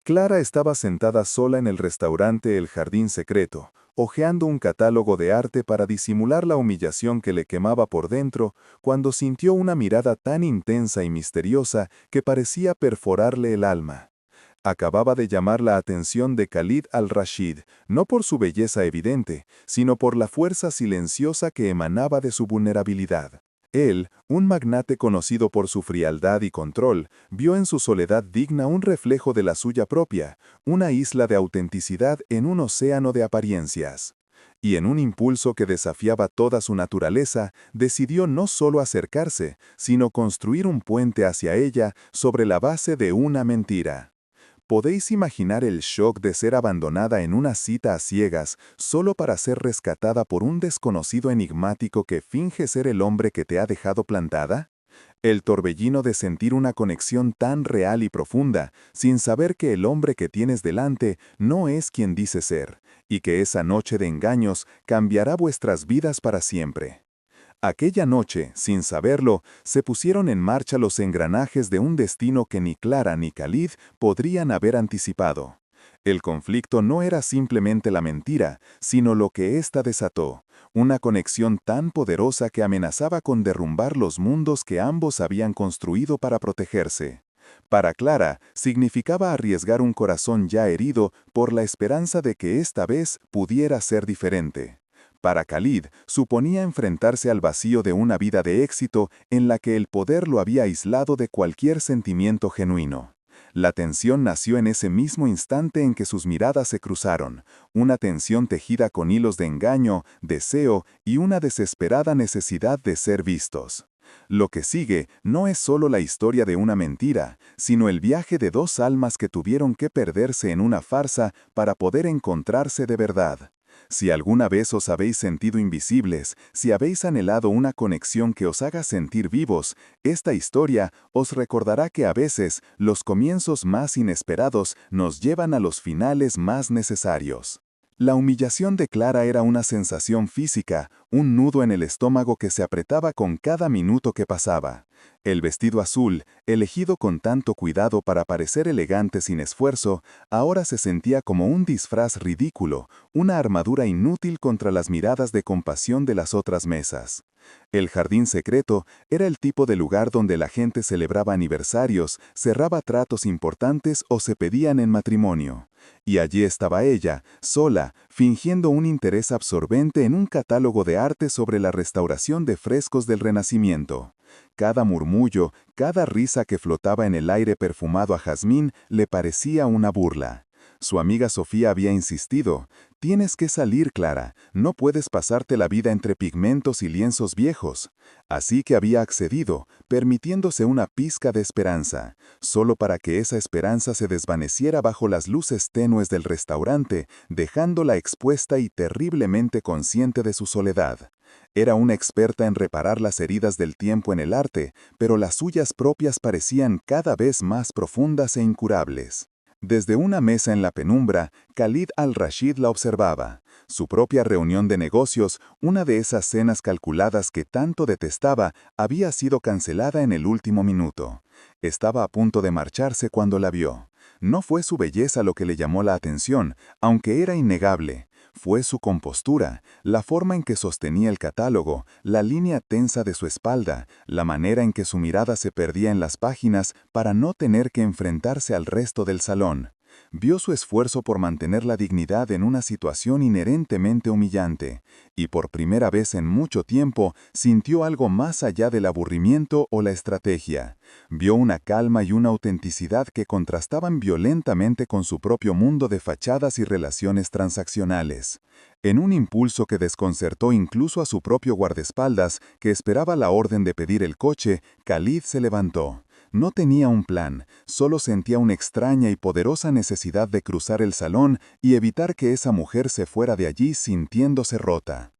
Clara estaba sentada sola en el restaurante El Jardín Secreto, hojeando un catálogo de arte para disimular la humillación que le quemaba por dentro, cuando sintió una mirada tan intensa y misteriosa que parecía perforarle el alma. Acababa de llamar la atención de Khalid al-Rashid, no por su belleza evidente, sino por la fuerza silenciosa que emanaba de su vulnerabilidad. Él, un magnate conocido por su frialdad y control, vio en su soledad digna un reflejo de la suya propia, una isla de autenticidad en un océano de apariencias. Y en un impulso que desafiaba toda su naturaleza, decidió no solo acercarse, sino construir un puente hacia ella sobre la base de una mentira. ¿Podéis imaginar el shock de ser abandonada en una cita a ciegas solo para ser rescatada por un desconocido enigmático que finge ser el hombre que te ha dejado plantada? El torbellino de sentir una conexión tan real y profunda, sin saber que el hombre que tienes delante no es quien dice ser, y que esa noche de engaños cambiará vuestras vidas para siempre. Aquella noche, sin saberlo, se pusieron en marcha los engranajes de un destino que ni Clara ni Khalid podrían haber anticipado. El conflicto no era simplemente la mentira, sino lo que ésta desató, una conexión tan poderosa que amenazaba con derrumbar los mundos que ambos habían construido para protegerse. Para Clara, significaba arriesgar un corazón ya herido por la esperanza de que esta vez pudiera ser diferente. Para Khalid, suponía enfrentarse al vacío de una vida de éxito en la que el poder lo había aislado de cualquier sentimiento genuino. La tensión nació en ese mismo instante en que sus miradas se cruzaron, una tensión tejida con hilos de engaño, deseo y una desesperada necesidad de ser vistos. Lo que sigue no es solo la historia de una mentira, sino el viaje de dos almas que tuvieron que perderse en una farsa para poder encontrarse de verdad. Si alguna vez os habéis sentido invisibles, si habéis anhelado una conexión que os haga sentir vivos, esta historia os recordará que a veces los comienzos más inesperados nos llevan a los finales más necesarios. La humillación de Clara era una sensación física, un nudo en el estómago que se apretaba con cada minuto que pasaba. El vestido azul, elegido con tanto cuidado para parecer elegante sin esfuerzo, ahora se sentía como un disfraz ridículo, una armadura inútil contra las miradas de compasión de las otras mesas. El jardín secreto era el tipo de lugar donde la gente celebraba aniversarios, cerraba tratos importantes o se pedían en matrimonio. Y allí estaba ella, sola, fingiendo un interés absorbente en un catálogo de arte sobre la restauración de frescos del Renacimiento. Cada murmullo, cada risa que flotaba en el aire perfumado a jazmín le parecía una burla. Su amiga Sofía había insistido: «Tienes que salir, Clara, no puedes pasarte la vida entre pigmentos y lienzos viejos». Así que había accedido, permitiéndose una pizca de esperanza, solo para que esa esperanza se desvaneciera bajo las luces tenues del restaurante, dejándola expuesta y terriblemente consciente de su soledad. Era una experta en reparar las heridas del tiempo en el arte, pero las suyas propias parecían cada vez más profundas e incurables. Desde una mesa en la penumbra, Khalid al-Rashid la observaba. Su propia reunión de negocios, una de esas cenas calculadas que tanto detestaba, había sido cancelada en el último minuto. Estaba a punto de marcharse cuando la vio. No fue su belleza lo que le llamó la atención, aunque era innegable. Fue su compostura, la forma en que sostenía el catálogo, la línea tensa de su espalda, la manera en que su mirada se perdía en las páginas para no tener que enfrentarse al resto del salón. Vio su esfuerzo por mantener la dignidad en una situación inherentemente humillante, y por primera vez en mucho tiempo sintió algo más allá del aburrimiento o la estrategia. Vio una calma y una autenticidad que contrastaban violentamente con su propio mundo de fachadas y relaciones transaccionales. En un impulso que desconcertó incluso a su propio guardaespaldas, que esperaba la orden de pedir el coche, Khalid se levantó. No tenía un plan, solo sentía una extraña y poderosa necesidad de cruzar el salón y evitar que esa mujer se fuera de allí sintiéndose rota.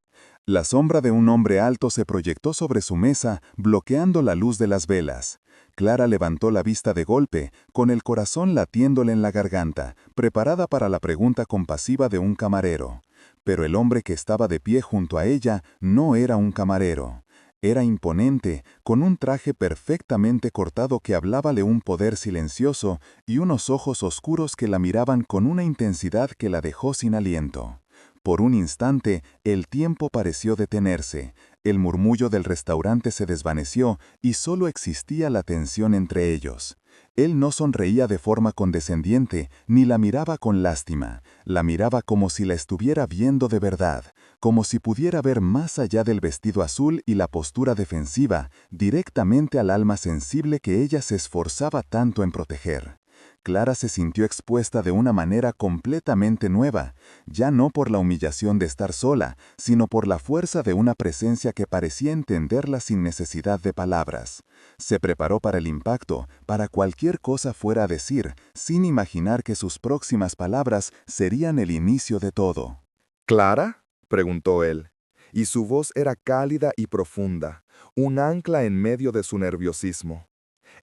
La sombra de un hombre alto se proyectó sobre su mesa, bloqueando la luz de las velas. Clara levantó la vista de golpe, con el corazón latiéndole en la garganta, preparada para la pregunta compasiva de un camarero. Pero el hombre que estaba de pie junto a ella no era un camarero. Era imponente, con un traje perfectamente cortado que hablaba de un poder silencioso y unos ojos oscuros que la miraban con una intensidad que la dejó sin aliento. Por un instante, el tiempo pareció detenerse, el murmullo del restaurante se desvaneció y solo existía la tensión entre ellos. Él no sonreía de forma condescendiente, ni la miraba con lástima, la miraba como si la estuviera viendo de verdad, como si pudiera ver más allá del vestido azul y la postura defensiva, directamente al alma sensible que ella se esforzaba tanto en proteger. Clara se sintió expuesta de una manera completamente nueva, ya no por la humillación de estar sola, sino por la fuerza de una presencia que parecía entenderla sin necesidad de palabras. Se preparó para el impacto, para cualquier cosa fuera a decir, sin imaginar que sus próximas palabras serían el inicio de todo. ¿Clara?, preguntó él, y su voz era cálida y profunda, un ancla en medio de su nerviosismo.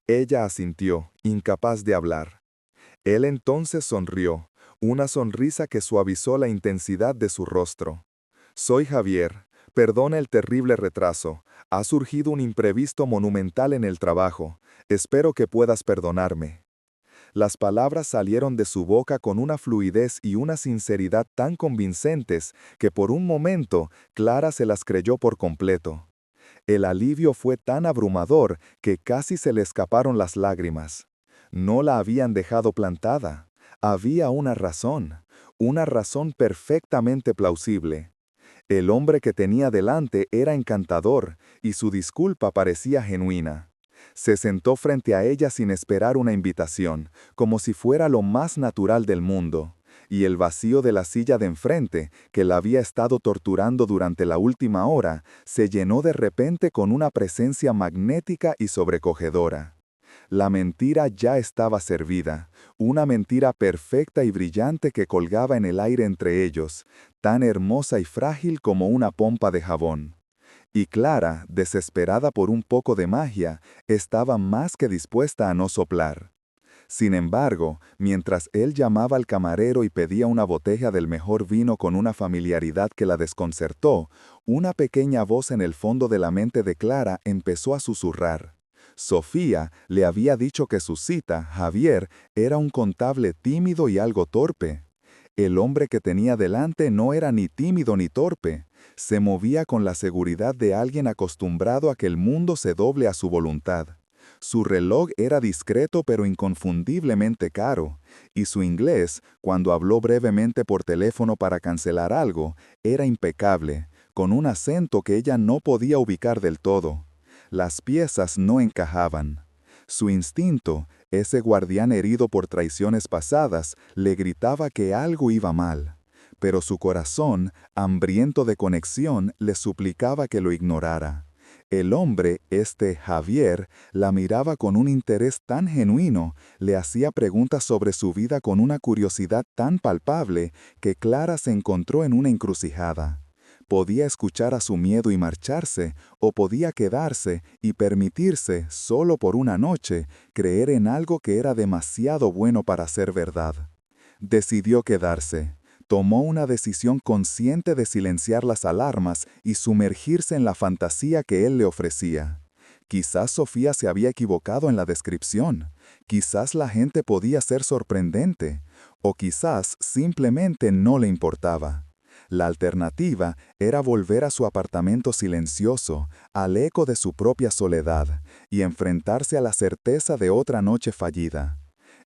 Ella asintió, incapaz de hablar. Él entonces sonrió, una sonrisa que suavizó la intensidad de su rostro. Soy Javier, perdona el terrible retraso, ha surgido un imprevisto monumental en el trabajo, espero que puedas perdonarme. Las palabras salieron de su boca con una fluidez y una sinceridad tan convincentes que por un momento Clara se las creyó por completo. El alivio fue tan abrumador que casi se le escaparon las lágrimas. No la habían dejado plantada. Había una razón perfectamente plausible. El hombre que tenía delante era encantador y su disculpa parecía genuina. Se sentó frente a ella sin esperar una invitación, como si fuera lo más natural del mundo, y el vacío de la silla de enfrente, que la había estado torturando durante la última hora, se llenó de repente con una presencia magnética y sobrecogedora. La mentira ya estaba servida, una mentira perfecta y brillante que colgaba en el aire entre ellos, tan hermosa y frágil como una pompa de jabón. Y Clara, desesperada por un poco de magia, estaba más que dispuesta a no soplar. Sin embargo, mientras él llamaba al camarero y pedía una botella del mejor vino con una familiaridad que la desconcertó, una pequeña voz en el fondo de la mente de Clara empezó a susurrar. Sofía le había dicho que su cita, Javier, era un contable tímido y algo torpe. El hombre que tenía delante no era ni tímido ni torpe. Se movía con la seguridad de alguien acostumbrado a que el mundo se doble a su voluntad. Su reloj era discreto pero inconfundiblemente caro, y su inglés, cuando habló brevemente por teléfono para cancelar algo, era impecable, con un acento que ella no podía ubicar del todo. Las piezas no encajaban. Su instinto, ese guardián herido por traiciones pasadas, le gritaba que algo iba mal. Pero su corazón, hambriento de conexión, le suplicaba que lo ignorara. El hombre, este Javier, la miraba con un interés tan genuino, le hacía preguntas sobre su vida con una curiosidad tan palpable, que Clara se encontró en una encrucijada. Podía escuchar a su miedo y marcharse, o podía quedarse y permitirse, solo por una noche, creer en algo que era demasiado bueno para ser verdad. Decidió quedarse. Tomó una decisión consciente de silenciar las alarmas y sumergirse en la fantasía que él le ofrecía. Quizás Sofía se había equivocado en la descripción, quizás la gente podía ser sorprendente, o quizás simplemente no le importaba. La alternativa era volver a su apartamento silencioso, al eco de su propia soledad, y enfrentarse a la certeza de otra noche fallida.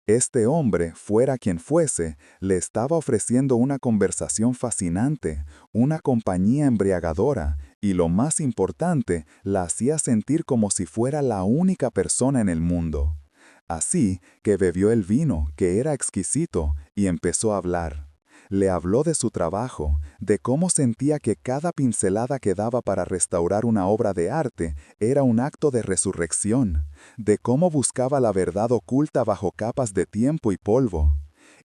Este hombre, fuera quien fuese, le estaba ofreciendo una conversación fascinante, una compañía embriagadora, y lo más importante, la hacía sentir como si fuera la única persona en el mundo. Así que bebió el vino, que era exquisito, y empezó a hablar. Le habló de su trabajo, de cómo sentía que cada pincelada que daba para restaurar una obra de arte era un acto de resurrección, de cómo buscaba la verdad oculta bajo capas de tiempo y polvo.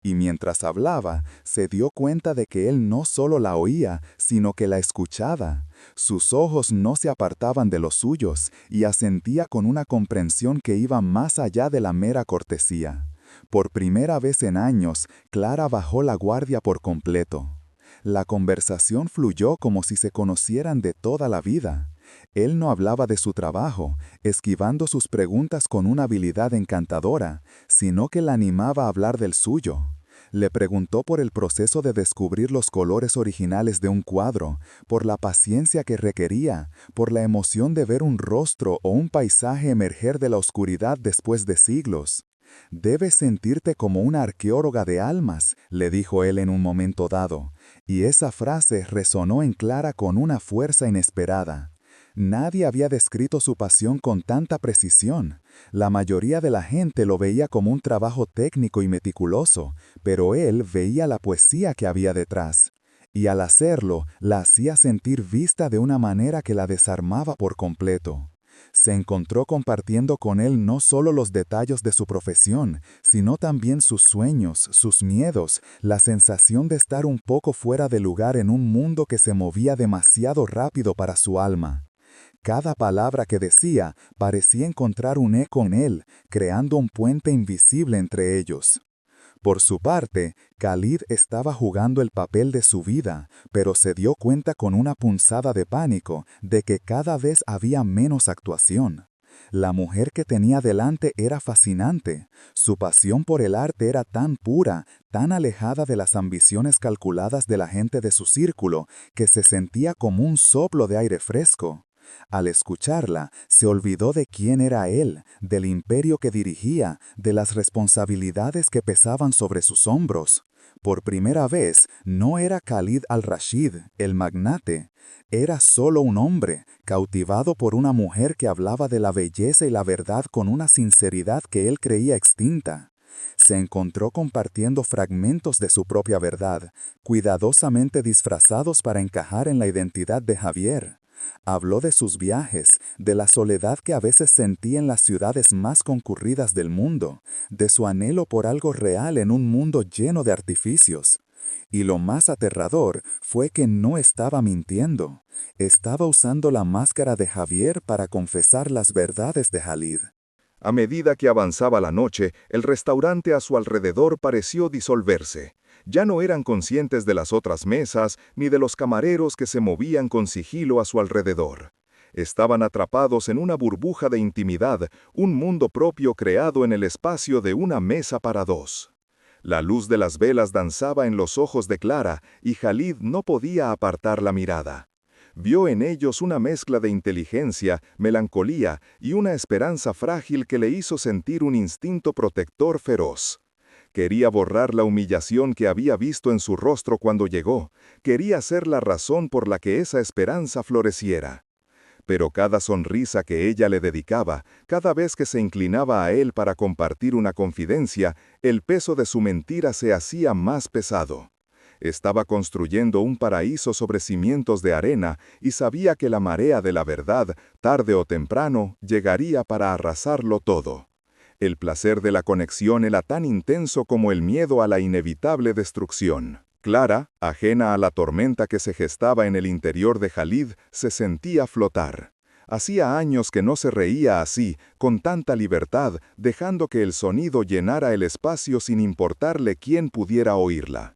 Y mientras hablaba, se dio cuenta de que él no solo la oía, sino que la escuchaba. Sus ojos no se apartaban de los suyos y asentía con una comprensión que iba más allá de la mera cortesía. Por primera vez en años, Clara bajó la guardia por completo. La conversación fluyó como si se conocieran de toda la vida. Él no hablaba de su trabajo, esquivando sus preguntas con una habilidad encantadora, sino que la animaba a hablar del suyo. Le preguntó por el proceso de descubrir los colores originales de un cuadro, por la paciencia que requería, por la emoción de ver un rostro o un paisaje emerger de la oscuridad después de siglos. «Debes sentirte como una arqueóloga de almas», le dijo él en un momento dado, y esa frase resonó en Clara con una fuerza inesperada. Nadie había descrito su pasión con tanta precisión. La mayoría de la gente lo veía como un trabajo técnico y meticuloso, pero él veía la poesía que había detrás. Y al hacerlo, la hacía sentir vista de una manera que la desarmaba por completo. Se encontró compartiendo con él no solo los detalles de su profesión, sino también sus sueños, sus miedos, la sensación de estar un poco fuera de lugar en un mundo que se movía demasiado rápido para su alma. Cada palabra que decía parecía encontrar un eco en él, creando un puente invisible entre ellos. Por su parte, Khalid estaba jugando el papel de su vida, pero se dio cuenta con una punzada de pánico de que cada vez había menos actuación. La mujer que tenía delante era fascinante. Su pasión por el arte era tan pura, tan alejada de las ambiciones calculadas de la gente de su círculo, que se sentía como un soplo de aire fresco. Al escucharla, se olvidó de quién era él, del imperio que dirigía, de las responsabilidades que pesaban sobre sus hombros. Por primera vez, no era Khalid al-Rashid, el magnate. Era solo un hombre, cautivado por una mujer que hablaba de la belleza y la verdad con una sinceridad que él creía extinta. Se encontró compartiendo fragmentos de su propia verdad, cuidadosamente disfrazados para encajar en la identidad de Javier. Habló de sus viajes, de la soledad que a veces sentía en las ciudades más concurridas del mundo, de su anhelo por algo real en un mundo lleno de artificios. Y lo más aterrador fue que no estaba mintiendo. Estaba usando la máscara de Javier para confesar las verdades de Khalid. A medida que avanzaba la noche, el restaurante a su alrededor pareció disolverse. Ya no eran conscientes de las otras mesas ni de los camareros que se movían con sigilo a su alrededor. Estaban atrapados en una burbuja de intimidad, un mundo propio creado en el espacio de una mesa para dos. La luz de las velas danzaba en los ojos de Clara y Khalid no podía apartar la mirada. Vio en ellos una mezcla de inteligencia, melancolía y una esperanza frágil que le hizo sentir un instinto protector feroz. Quería borrar la humillación que había visto en su rostro cuando llegó, quería ser la razón por la que esa esperanza floreciera. Pero cada sonrisa que ella le dedicaba, cada vez que se inclinaba a él para compartir una confidencia, el peso de su mentira se hacía más pesado. Estaba construyendo un paraíso sobre cimientos de arena y sabía que la marea de la verdad, tarde o temprano, llegaría para arrasarlo todo. El placer de la conexión era tan intenso como el miedo a la inevitable destrucción. Clara, ajena a la tormenta que se gestaba en el interior de Khalid, se sentía flotar. Hacía años que no se reía así, con tanta libertad, dejando que el sonido llenara el espacio sin importarle quién pudiera oírla.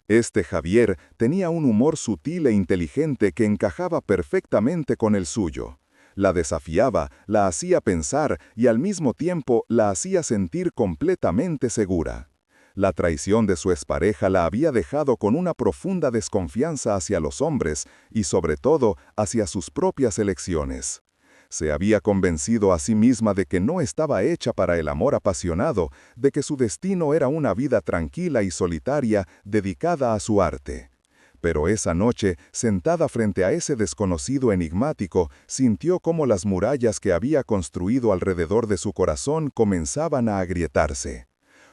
Este Javier tenía un humor sutil e inteligente que encajaba perfectamente con el suyo. La desafiaba, la hacía pensar y al mismo tiempo la hacía sentir completamente segura. La traición de su expareja la había dejado con una profunda desconfianza hacia los hombres y sobre todo hacia sus propias elecciones. Se había convencido a sí misma de que no estaba hecha para el amor apasionado, de que su destino era una vida tranquila y solitaria dedicada a su arte. Pero esa noche, sentada frente a ese desconocido enigmático, sintió cómo las murallas que había construido alrededor de su corazón comenzaban a agrietarse.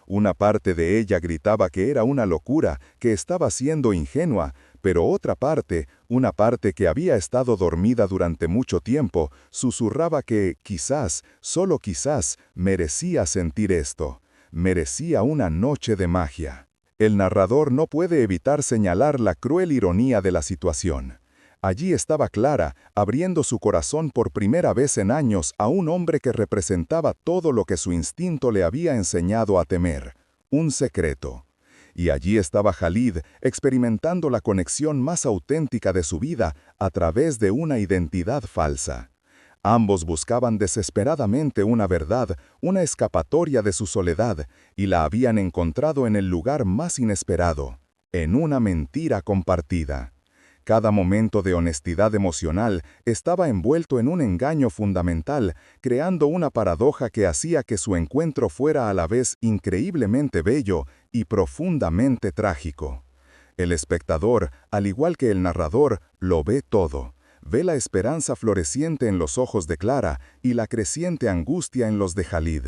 Una parte de ella gritaba que era una locura, que estaba siendo ingenua, pero otra parte, una parte que había estado dormida durante mucho tiempo, susurraba que, quizás, solo quizás, merecía sentir esto. Merecía una noche de magia. El narrador no puede evitar señalar la cruel ironía de la situación. Allí estaba Clara, abriendo su corazón por primera vez en años a un hombre que representaba todo lo que su instinto le había enseñado a temer, un secreto. Y allí estaba Khalid, experimentando la conexión más auténtica de su vida a través de una identidad falsa. Ambos buscaban desesperadamente una verdad, una escapatoria de su soledad, y la habían encontrado en el lugar más inesperado, en una mentira compartida. Cada momento de honestidad emocional estaba envuelto en un engaño fundamental, creando una paradoja que hacía que su encuentro fuera a la vez increíblemente bello y profundamente trágico. El espectador, al igual que el narrador, lo ve todo. Ve la esperanza floreciente en los ojos de Clara y la creciente angustia en los de Khalid.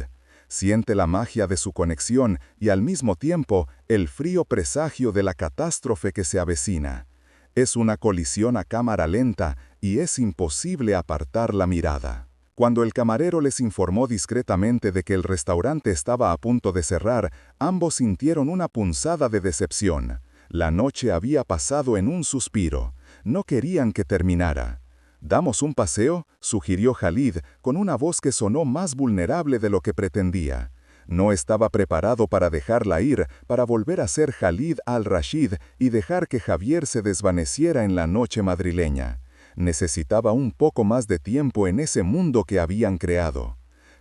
Siente la magia de su conexión y al mismo tiempo el frío presagio de la catástrofe que se avecina. Es una colisión a cámara lenta y es imposible apartar la mirada. Cuando el camarero les informó discretamente de que el restaurante estaba a punto de cerrar, ambos sintieron una punzada de decepción. La noche había pasado en un suspiro. No querían que terminara. «¿Damos un paseo?», sugirió Khalid, con una voz que sonó más vulnerable de lo que pretendía. No estaba preparado para dejarla ir, para volver a ser Khalid al-Rashid y dejar que Javier se desvaneciera en la noche madrileña. Necesitaba un poco más de tiempo en ese mundo que habían creado.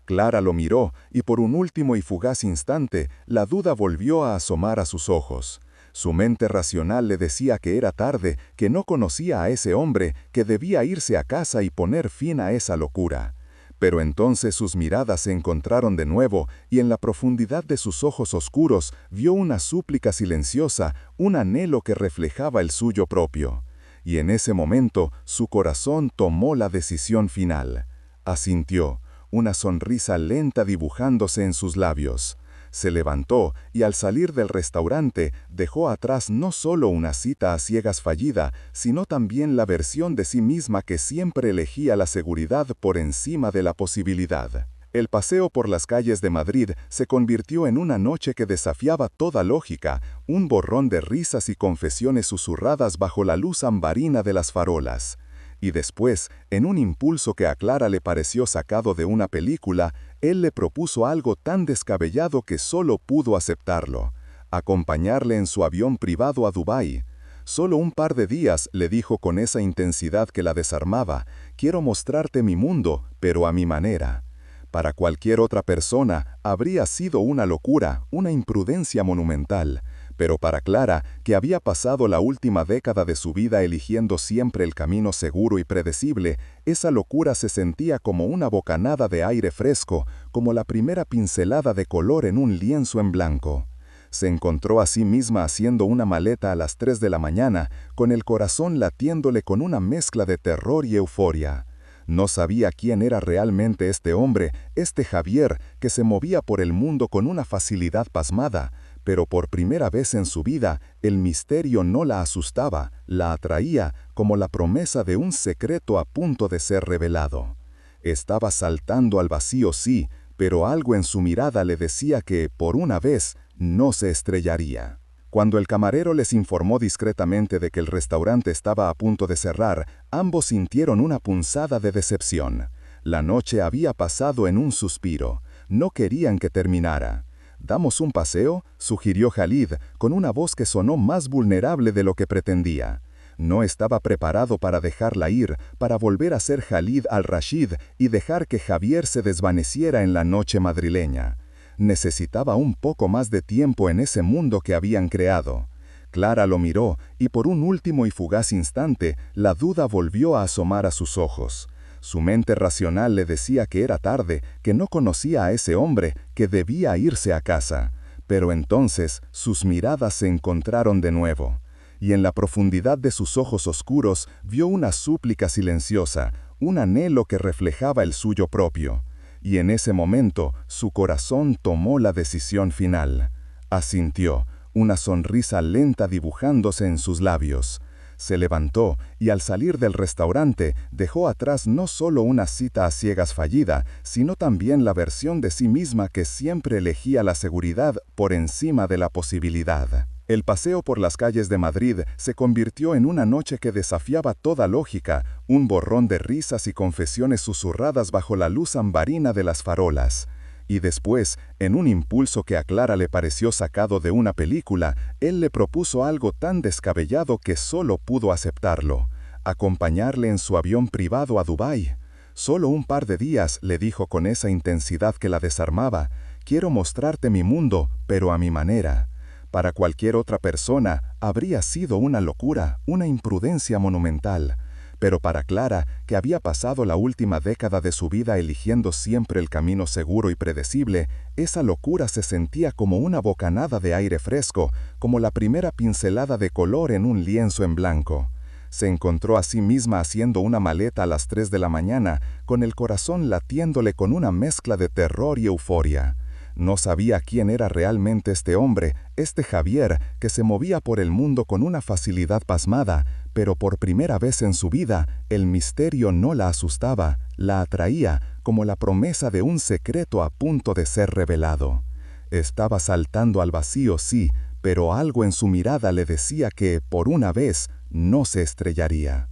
Clara lo miró, y por un último y fugaz instante, la duda volvió a asomar a sus ojos. Su mente racional le decía que era tarde, que no conocía a ese hombre, que debía irse a casa y poner fin a esa locura. Pero entonces sus miradas se encontraron de nuevo, y en la profundidad de sus ojos oscuros vio una súplica silenciosa, un anhelo que reflejaba el suyo propio. Y en ese momento su corazón tomó la decisión final. Asintió, una sonrisa lenta dibujándose en sus labios. Se levantó y al salir del restaurante dejó atrás no solo una cita a ciegas fallida, sino también la versión de sí misma que siempre elegía la seguridad por encima de la posibilidad. El paseo por las calles de Madrid se convirtió en una noche que desafiaba toda lógica, un borrón de risas y confesiones susurradas bajo la luz ambarina de las farolas. Y después, en un impulso que a Clara le pareció sacado de una película, él le propuso algo tan descabellado que solo pudo aceptarlo: acompañarle en su avión privado a Dubái. «Solo un par de días», le dijo con esa intensidad que la desarmaba, «quiero mostrarte mi mundo, pero a mi manera». Para cualquier otra persona habría sido una locura, una imprudencia monumental. Pero para Clara, que había pasado la última década de su vida eligiendo siempre el camino seguro y predecible, esa locura se sentía como una bocanada de aire fresco, como la primera pincelada de color en un lienzo en blanco. Se encontró a sí misma haciendo una maleta a las 3 de la mañana, con el corazón latiéndole con una mezcla de terror y euforia. No sabía quién era realmente este hombre, este Javier, que se movía por el mundo con una facilidad pasmada, pero por primera vez en su vida, el misterio no la asustaba, la atraía como la promesa de un secreto a punto de ser revelado. Estaba saltando al vacío, sí, pero algo en su mirada le decía que, por una vez, no se estrellaría. Cuando el camarero les informó discretamente de que el restaurante estaba a punto de cerrar, ambos sintieron una punzada de decepción. La noche había pasado en un suspiro. No querían que terminara. «¿Damos un paseo?», sugirió Khalid, con una voz que sonó más vulnerable de lo que pretendía. No estaba preparado para dejarla ir, para volver a ser Khalid al-Rashid y dejar que Javier se desvaneciera en la noche madrileña. Necesitaba un poco más de tiempo en ese mundo que habían creado. Clara lo miró, y por un último y fugaz instante, la duda volvió a asomar a sus ojos. Su mente racional le decía que era tarde, que no conocía a ese hombre, que debía irse a casa. Pero entonces sus miradas se encontraron de nuevo. Y en la profundidad de sus ojos oscuros vio una súplica silenciosa, un anhelo que reflejaba el suyo propio. Y en ese momento su corazón tomó la decisión final. Asintió, una sonrisa lenta dibujándose en sus labios. Se levantó y al salir del restaurante dejó atrás no solo una cita a ciegas fallida, sino también la versión de sí misma que siempre elegía la seguridad por encima de la posibilidad. El paseo por las calles de Madrid se convirtió en una noche que desafiaba toda lógica, un borrón de risas y confesiones susurradas bajo la luz ambarina de las farolas. Y después, en un impulso que a Clara le pareció sacado de una película, él le propuso algo tan descabellado que solo pudo aceptarlo: acompañarle en su avión privado a Dubái. Solo un par de días, le dijo con esa intensidad que la desarmaba. Quiero mostrarte mi mundo, pero a mi manera. Para cualquier otra persona, habría sido una locura, una imprudencia monumental. Pero para Clara, que había pasado la última década de su vida eligiendo siempre el camino seguro y predecible, esa locura se sentía como una bocanada de aire fresco, como la primera pincelada de color en un lienzo en blanco. Se encontró a sí misma haciendo una maleta a las 3 de la mañana, con el corazón latiéndole con una mezcla de terror y euforia. No sabía quién era realmente este hombre, este Javier, que se movía por el mundo con una facilidad pasmada, pero por primera vez en su vida, el misterio no la asustaba, la atraía, como la promesa de un secreto a punto de ser revelado. Estaba saltando al vacío, sí, pero algo en su mirada le decía que, por una vez, no se estrellaría.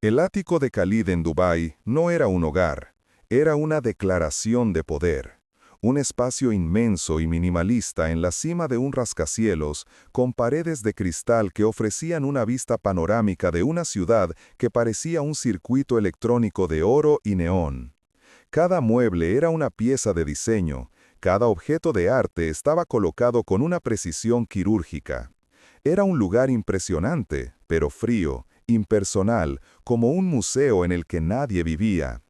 El ático de Khalid en Dubái no era un hogar, era una declaración de poder. Un espacio inmenso y minimalista en la cima de un rascacielos, con paredes de cristal que ofrecían una vista panorámica de una ciudad que parecía un circuito electrónico de oro y neón. Cada mueble era una pieza de diseño, cada objeto de arte estaba colocado con una precisión quirúrgica. Era un lugar impresionante, pero frío, impersonal, como un museo en el que nadie vivía.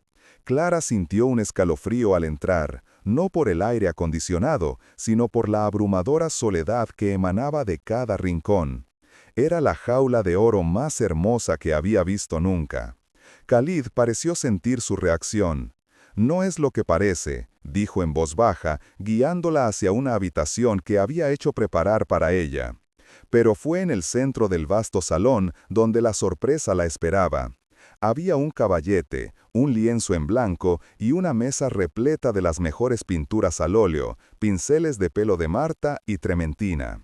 Clara sintió un escalofrío al entrar, no por el aire acondicionado, sino por la abrumadora soledad que emanaba de cada rincón. Era la jaula de oro más hermosa que había visto nunca. Khalid pareció sentir su reacción. «No es lo que parece», dijo en voz baja, guiándola hacia una habitación que había hecho preparar para ella. Pero fue en el centro del vasto salón donde la sorpresa la esperaba. Había un caballete, un lienzo en blanco y una mesa repleta de las mejores pinturas al óleo, pinceles de pelo de Marta y trementina.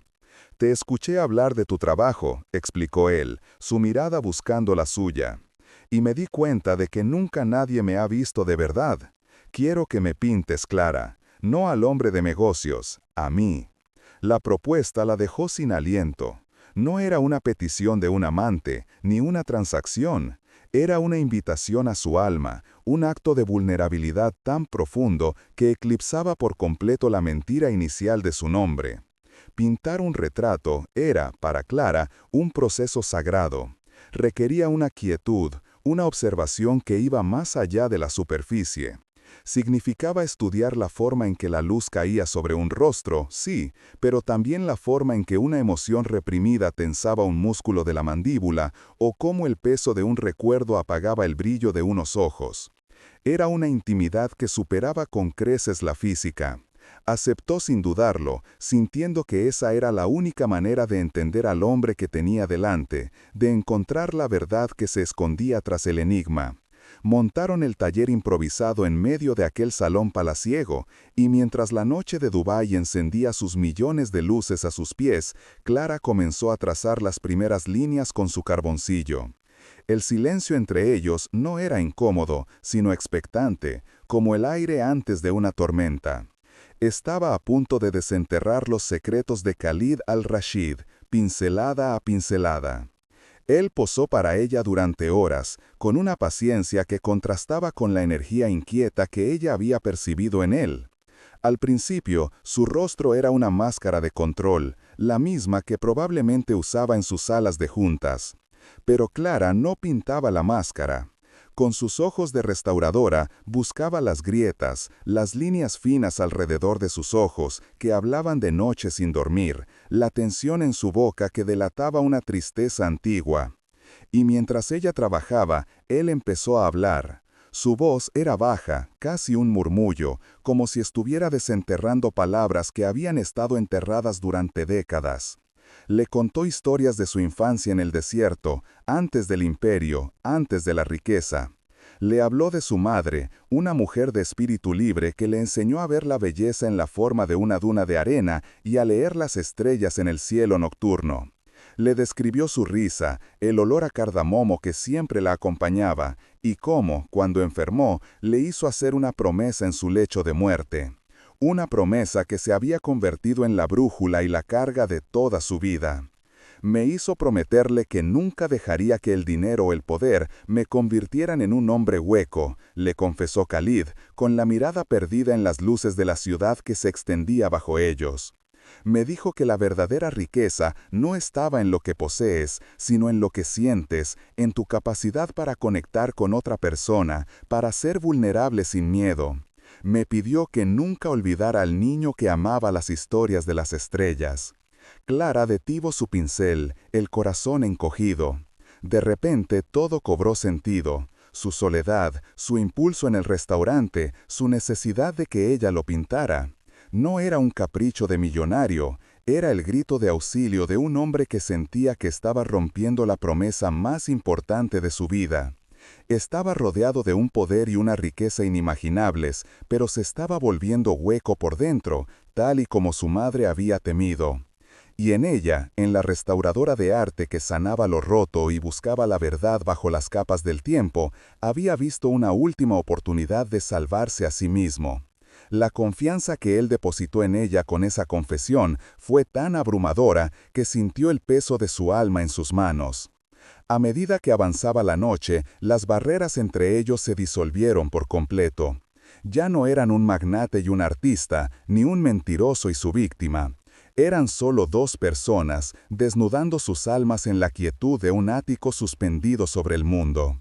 «Te escuché hablar de tu trabajo», explicó él, su mirada buscando la suya. «Y me di cuenta de que nunca nadie me ha visto de verdad. Quiero que me pintes, Clara, no al hombre de negocios, a mí». La propuesta la dejó sin aliento. No era una petición de un amante, ni una transacción. Era una invitación a su alma, un acto de vulnerabilidad tan profundo que eclipsaba por completo la mentira inicial de su nombre. Pintar un retrato era, para Clara, un proceso sagrado. Requería una quietud, una observación que iba más allá de la superficie. Significaba estudiar la forma en que la luz caía sobre un rostro, sí, pero también la forma en que una emoción reprimida tensaba un músculo de la mandíbula o cómo el peso de un recuerdo apagaba el brillo de unos ojos. Era una intimidad que superaba con creces la física. Aceptó sin dudarlo, sintiendo que esa era la única manera de entender al hombre que tenía delante, de encontrar la verdad que se escondía tras el enigma. Montaron el taller improvisado en medio de aquel salón palaciego, y mientras la noche de Dubái encendía sus millones de luces a sus pies, Clara comenzó a trazar las primeras líneas con su carboncillo. El silencio entre ellos no era incómodo, sino expectante, como el aire antes de una tormenta. Estaba a punto de desenterrar los secretos de Khalid al-Rashid, pincelada a pincelada. Él posó para ella durante horas, con una paciencia que contrastaba con la energía inquieta que ella había percibido en él. Al principio, su rostro era una máscara de control, la misma que probablemente usaba en sus salas de juntas. Pero Clara no pintaba la máscara. Con sus ojos de restauradora, buscaba las grietas, las líneas finas alrededor de sus ojos, que hablaban de noche sin dormir, la tensión en su boca que delataba una tristeza antigua. Y mientras ella trabajaba, él empezó a hablar. Su voz era baja, casi un murmullo, como si estuviera desenterrando palabras que habían estado enterradas durante décadas. Le contó historias de su infancia en el desierto, antes del imperio, antes de la riqueza. Le habló de su madre, una mujer de espíritu libre que le enseñó a ver la belleza en la forma de una duna de arena y a leer las estrellas en el cielo nocturno. Le describió su risa, el olor a cardamomo que siempre la acompañaba, y cómo, cuando enfermó, le hizo hacer una promesa en su lecho de muerte. una promesa que se había convertido en la brújula y la carga de toda su vida. Me hizo prometerle que nunca dejaría que el dinero o el poder me convirtieran en un hombre hueco, le confesó Khalid, con la mirada perdida en las luces de la ciudad que se extendía bajo ellos. Me dijo que la verdadera riqueza no estaba en lo que posees, sino en lo que sientes, en tu capacidad para conectar con otra persona, para ser vulnerable sin miedo. Me pidió que nunca olvidara al niño que amaba las historias de las estrellas. Clara detuvo su pincel, el corazón encogido. De repente todo cobró sentido. Su soledad, su impulso en el restaurante, su necesidad de que ella lo pintara. No era un capricho de millonario, era el grito de auxilio de un hombre que sentía que estaba rompiendo la promesa más importante de su vida. Estaba rodeado de un poder y una riqueza inimaginables, pero se estaba volviendo hueco por dentro, tal y como su madre había temido. Y en ella, en la restauradora de arte que sanaba lo roto y buscaba la verdad bajo las capas del tiempo, había visto una última oportunidad de salvarse a sí mismo. La confianza que él depositó en ella con esa confesión fue tan abrumadora que sintió el peso de su alma en sus manos. A medida que avanzaba la noche, las barreras entre ellos se disolvieron por completo. Ya no eran un magnate y un artista, ni un mentiroso y su víctima. Eran solo dos personas, desnudando sus almas en la quietud de un ático suspendido sobre el mundo.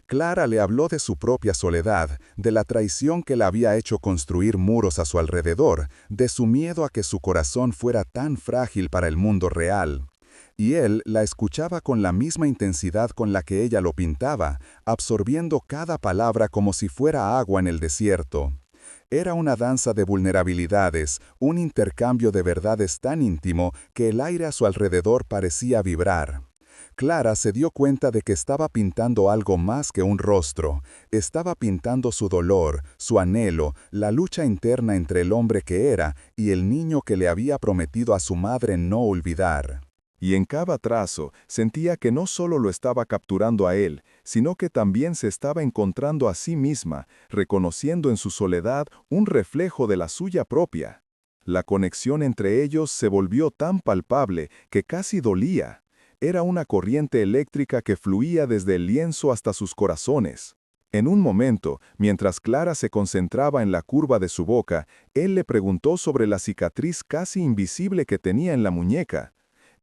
Clara le habló de su propia soledad, de la traición que la había hecho construir muros a su alrededor, de su miedo a que su corazón fuera tan frágil para el mundo real. Y él la escuchaba con la misma intensidad con la que ella lo pintaba, absorbiendo cada palabra como si fuera agua en el desierto. Era una danza de vulnerabilidades, un intercambio de verdades tan íntimo que el aire a su alrededor parecía vibrar. Clara se dio cuenta de que estaba pintando algo más que un rostro. Estaba pintando su dolor, su anhelo, la lucha interna entre el hombre que era y el niño que le había prometido a su madre no olvidar. Y en cada trazo sentía que no solo lo estaba capturando a él, sino que también se estaba encontrando a sí misma, reconociendo en su soledad un reflejo de la suya propia. La conexión entre ellos se volvió tan palpable que casi dolía. Era una corriente eléctrica que fluía desde el lienzo hasta sus corazones. En un momento, mientras Clara se concentraba en la curva de su boca, él le preguntó sobre la cicatriz casi invisible que tenía en la muñeca.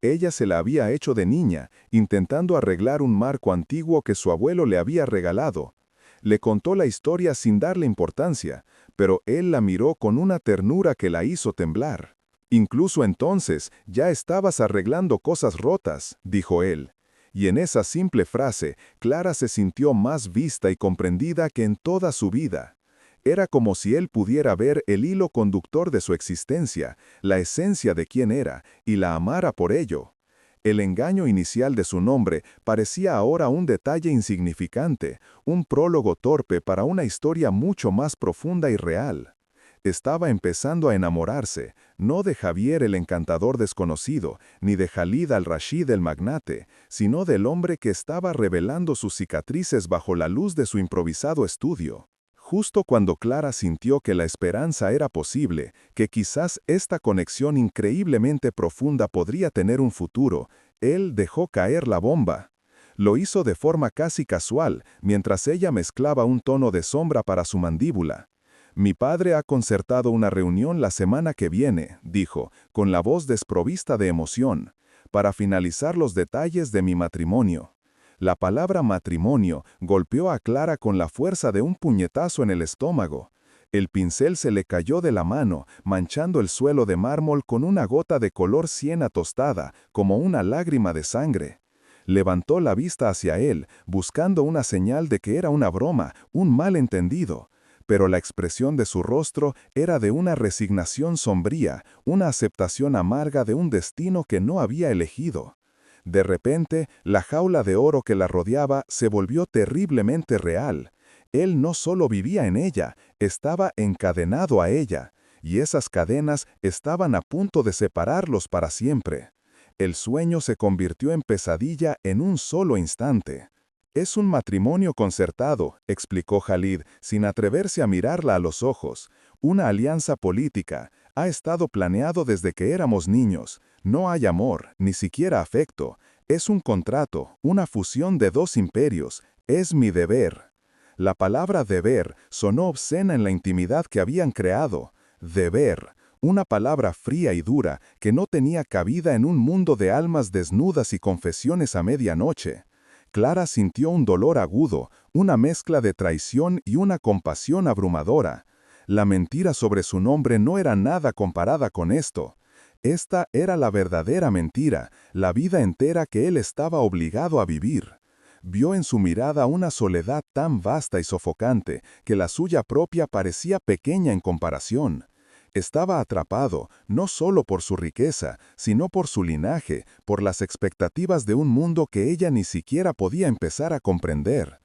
Ella se la había hecho de niña, intentando arreglar un marco antiguo que su abuelo le había regalado. Le contó la historia sin darle importancia, pero él la miró con una ternura que la hizo temblar. Incluso entonces ya estabas arreglando cosas rotas, dijo él. Y en esa simple frase, Clara se sintió más vista y comprendida que en toda su vida. Era como si él pudiera ver el hilo conductor de su existencia, la esencia de quién era, y la amara por ello. El engaño inicial de su nombre parecía ahora un detalle insignificante, un prólogo torpe para una historia mucho más profunda y real. Estaba empezando a enamorarse, no de Javier el encantador desconocido, ni de Khalid al-Rashid el magnate, sino del hombre que estaba revelando sus cicatrices bajo la luz de su improvisado estudio. Justo cuando Clara sintió que la esperanza era posible, que quizás esta conexión increíblemente profunda podría tener un futuro, él dejó caer la bomba. Lo hizo de forma casi casual, mientras ella mezclaba un tono de sombra para su mandíbula. Mi padre ha concertado una reunión la semana que viene, dijo, con la voz desprovista de emoción, para finalizar los detalles de mi matrimonio. La palabra matrimonio golpeó a Clara con la fuerza de un puñetazo en el estómago. El pincel se le cayó de la mano, manchando el suelo de mármol con una gota de color siena tostada, como una lágrima de sangre. Levantó la vista hacia él, buscando una señal de que era una broma, un malentendido. Pero la expresión de su rostro era de una resignación sombría, una aceptación amarga de un destino que no había elegido. De repente, la jaula de oro que la rodeaba se volvió terriblemente real. Él no solo vivía en ella, estaba encadenado a ella, y esas cadenas estaban a punto de separarlos para siempre. El sueño se convirtió en pesadilla en un solo instante. «Es un matrimonio concertado», explicó Khalid, sin atreverse a mirarla a los ojos. Una alianza política. Ha estado planeado desde que éramos niños. No hay amor, ni siquiera afecto. Es un contrato, una fusión de dos imperios. Es mi deber. La palabra deber sonó obscena en la intimidad que habían creado. Deber, una palabra fría y dura que no tenía cabida en un mundo de almas desnudas y confesiones a medianoche. Clara sintió un dolor agudo, una mezcla de traición y una compasión abrumadora. La mentira sobre su nombre no era nada comparada con esto. Esta era la verdadera mentira, la vida entera que él estaba obligado a vivir. Vio en su mirada una soledad tan vasta y sofocante que la suya propia parecía pequeña en comparación. Estaba atrapado, no solo por su riqueza, sino por su linaje, por las expectativas de un mundo que ella ni siquiera podía empezar a comprender.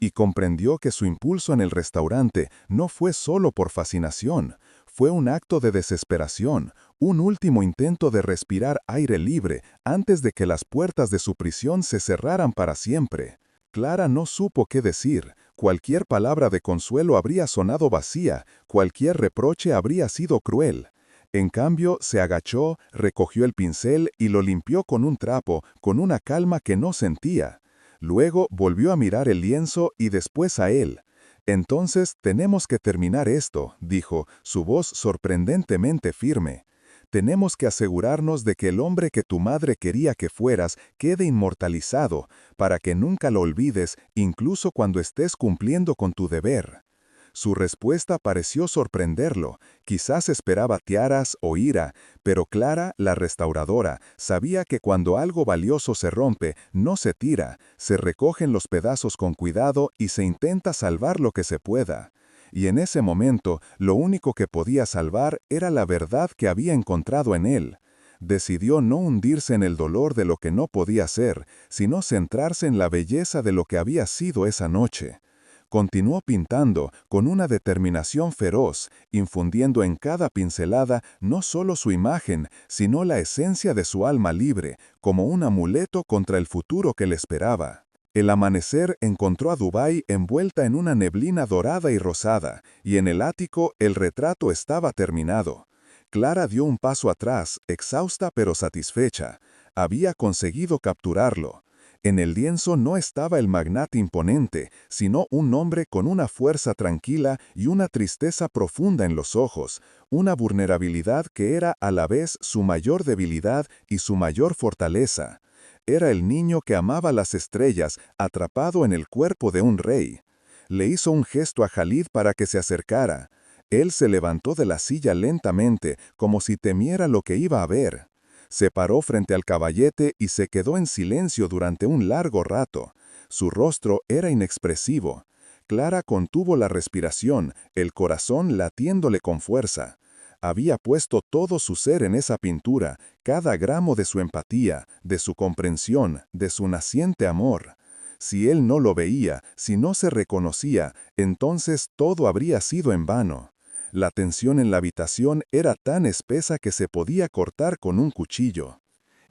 Y comprendió que su impulso en el restaurante no fue solo por fascinación, fue un acto de desesperación, un último intento de respirar aire libre antes de que las puertas de su prisión se cerraran para siempre. Clara no supo qué decir, cualquier palabra de consuelo habría sonado vacía, cualquier reproche habría sido cruel. En cambio, se agachó, recogió el pincel y lo limpió con un trapo, con una calma que no sentía. Luego volvió a mirar el lienzo y después a él. «Entonces tenemos que terminar esto», dijo, su voz sorprendentemente firme. «Tenemos que asegurarnos de que el hombre que tu madre quería que fueras quede inmortalizado, para que nunca lo olvides, incluso cuando estés cumpliendo con tu deber». Su respuesta pareció sorprenderlo. Quizás esperaba tiaras o ira, pero Clara, la restauradora, sabía que cuando algo valioso se rompe, no se tira, se recogen los pedazos con cuidado y se intenta salvar lo que se pueda. Y en ese momento, lo único que podía salvar era la verdad que había encontrado en él. Decidió no hundirse en el dolor de lo que no podía ser, sino centrarse en la belleza de lo que había sido esa noche. Continuó pintando con una determinación feroz, infundiendo en cada pincelada no solo su imagen, sino la esencia de su alma libre, como un amuleto contra el futuro que le esperaba. El amanecer encontró a Dubái envuelta en una neblina dorada y rosada, y en el ático el retrato estaba terminado. Clara dio un paso atrás, exhausta pero satisfecha. Había conseguido capturarlo. En el lienzo no estaba el magnate imponente, sino un hombre con una fuerza tranquila y una tristeza profunda en los ojos, una vulnerabilidad que era a la vez su mayor debilidad y su mayor fortaleza. Era el niño que amaba las estrellas, atrapado en el cuerpo de un rey. Le hizo un gesto a Khalid para que se acercara. Él se levantó de la silla lentamente, como si temiera lo que iba a ver. Se paró frente al caballete y se quedó en silencio durante un largo rato. Su rostro era inexpresivo. Clara contuvo la respiración, el corazón latiéndole con fuerza. Había puesto todo su ser en esa pintura, cada gramo de su empatía, de su comprensión, de su naciente amor. Si él no lo veía, si no se reconocía, entonces todo habría sido en vano. La tensión en la habitación era tan espesa que se podía cortar con un cuchillo.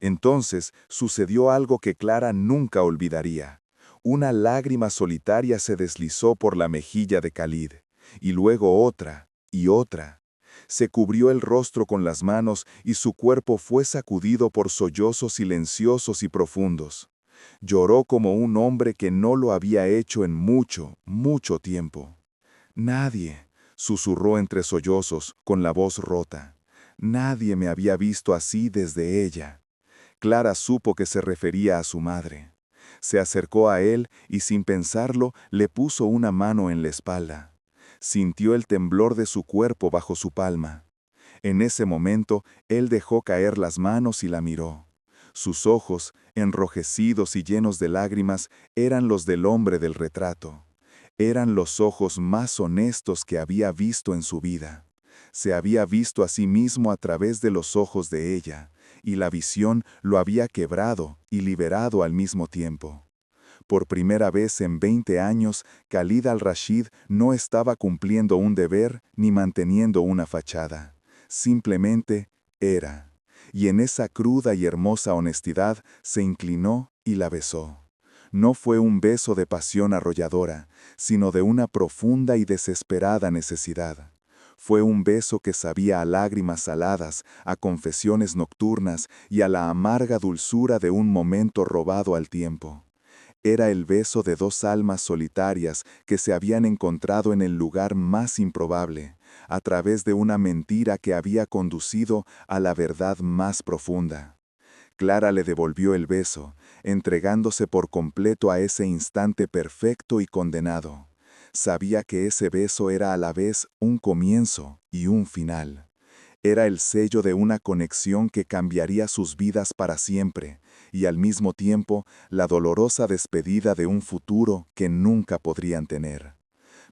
Entonces sucedió algo que Clara nunca olvidaría. Una lágrima solitaria se deslizó por la mejilla de Khalid, y luego otra, y otra. Se cubrió el rostro con las manos y su cuerpo fue sacudido por sollozos silenciosos y profundos. Lloró como un hombre que no lo había hecho en mucho, mucho tiempo. «Nadie», susurró entre sollozos, con la voz rota. «Nadie me había visto así desde ella». Clara supo que se refería a su madre. Se acercó a él y sin pensarlo le puso una mano en la espalda. Sintió el temblor de su cuerpo bajo su palma. En ese momento, él dejó caer las manos y la miró. Sus ojos, enrojecidos y llenos de lágrimas, eran los del hombre del retrato. Eran los ojos más honestos que había visto en su vida. Se había visto a sí mismo a través de los ojos de ella, y la visión lo había quebrado y liberado al mismo tiempo. Por primera vez en 20 años, Khalid al-Rashid no estaba cumpliendo un deber ni manteniendo una fachada. Simplemente era. Y en esa cruda y hermosa honestidad se inclinó y la besó. No fue un beso de pasión arrolladora, sino de una profunda y desesperada necesidad. Fue un beso que sabía a lágrimas saladas, a confesiones nocturnas y a la amarga dulzura de un momento robado al tiempo. Era el beso de dos almas solitarias que se habían encontrado en el lugar más improbable, a través de una mentira que había conducido a la verdad más profunda. Clara le devolvió el beso, entregándose por completo a ese instante perfecto y condenado. Sabía que ese beso era a la vez un comienzo y un final. Era el sello de una conexión que cambiaría sus vidas para siempre, y al mismo tiempo la dolorosa despedida de un futuro que nunca podrían tener.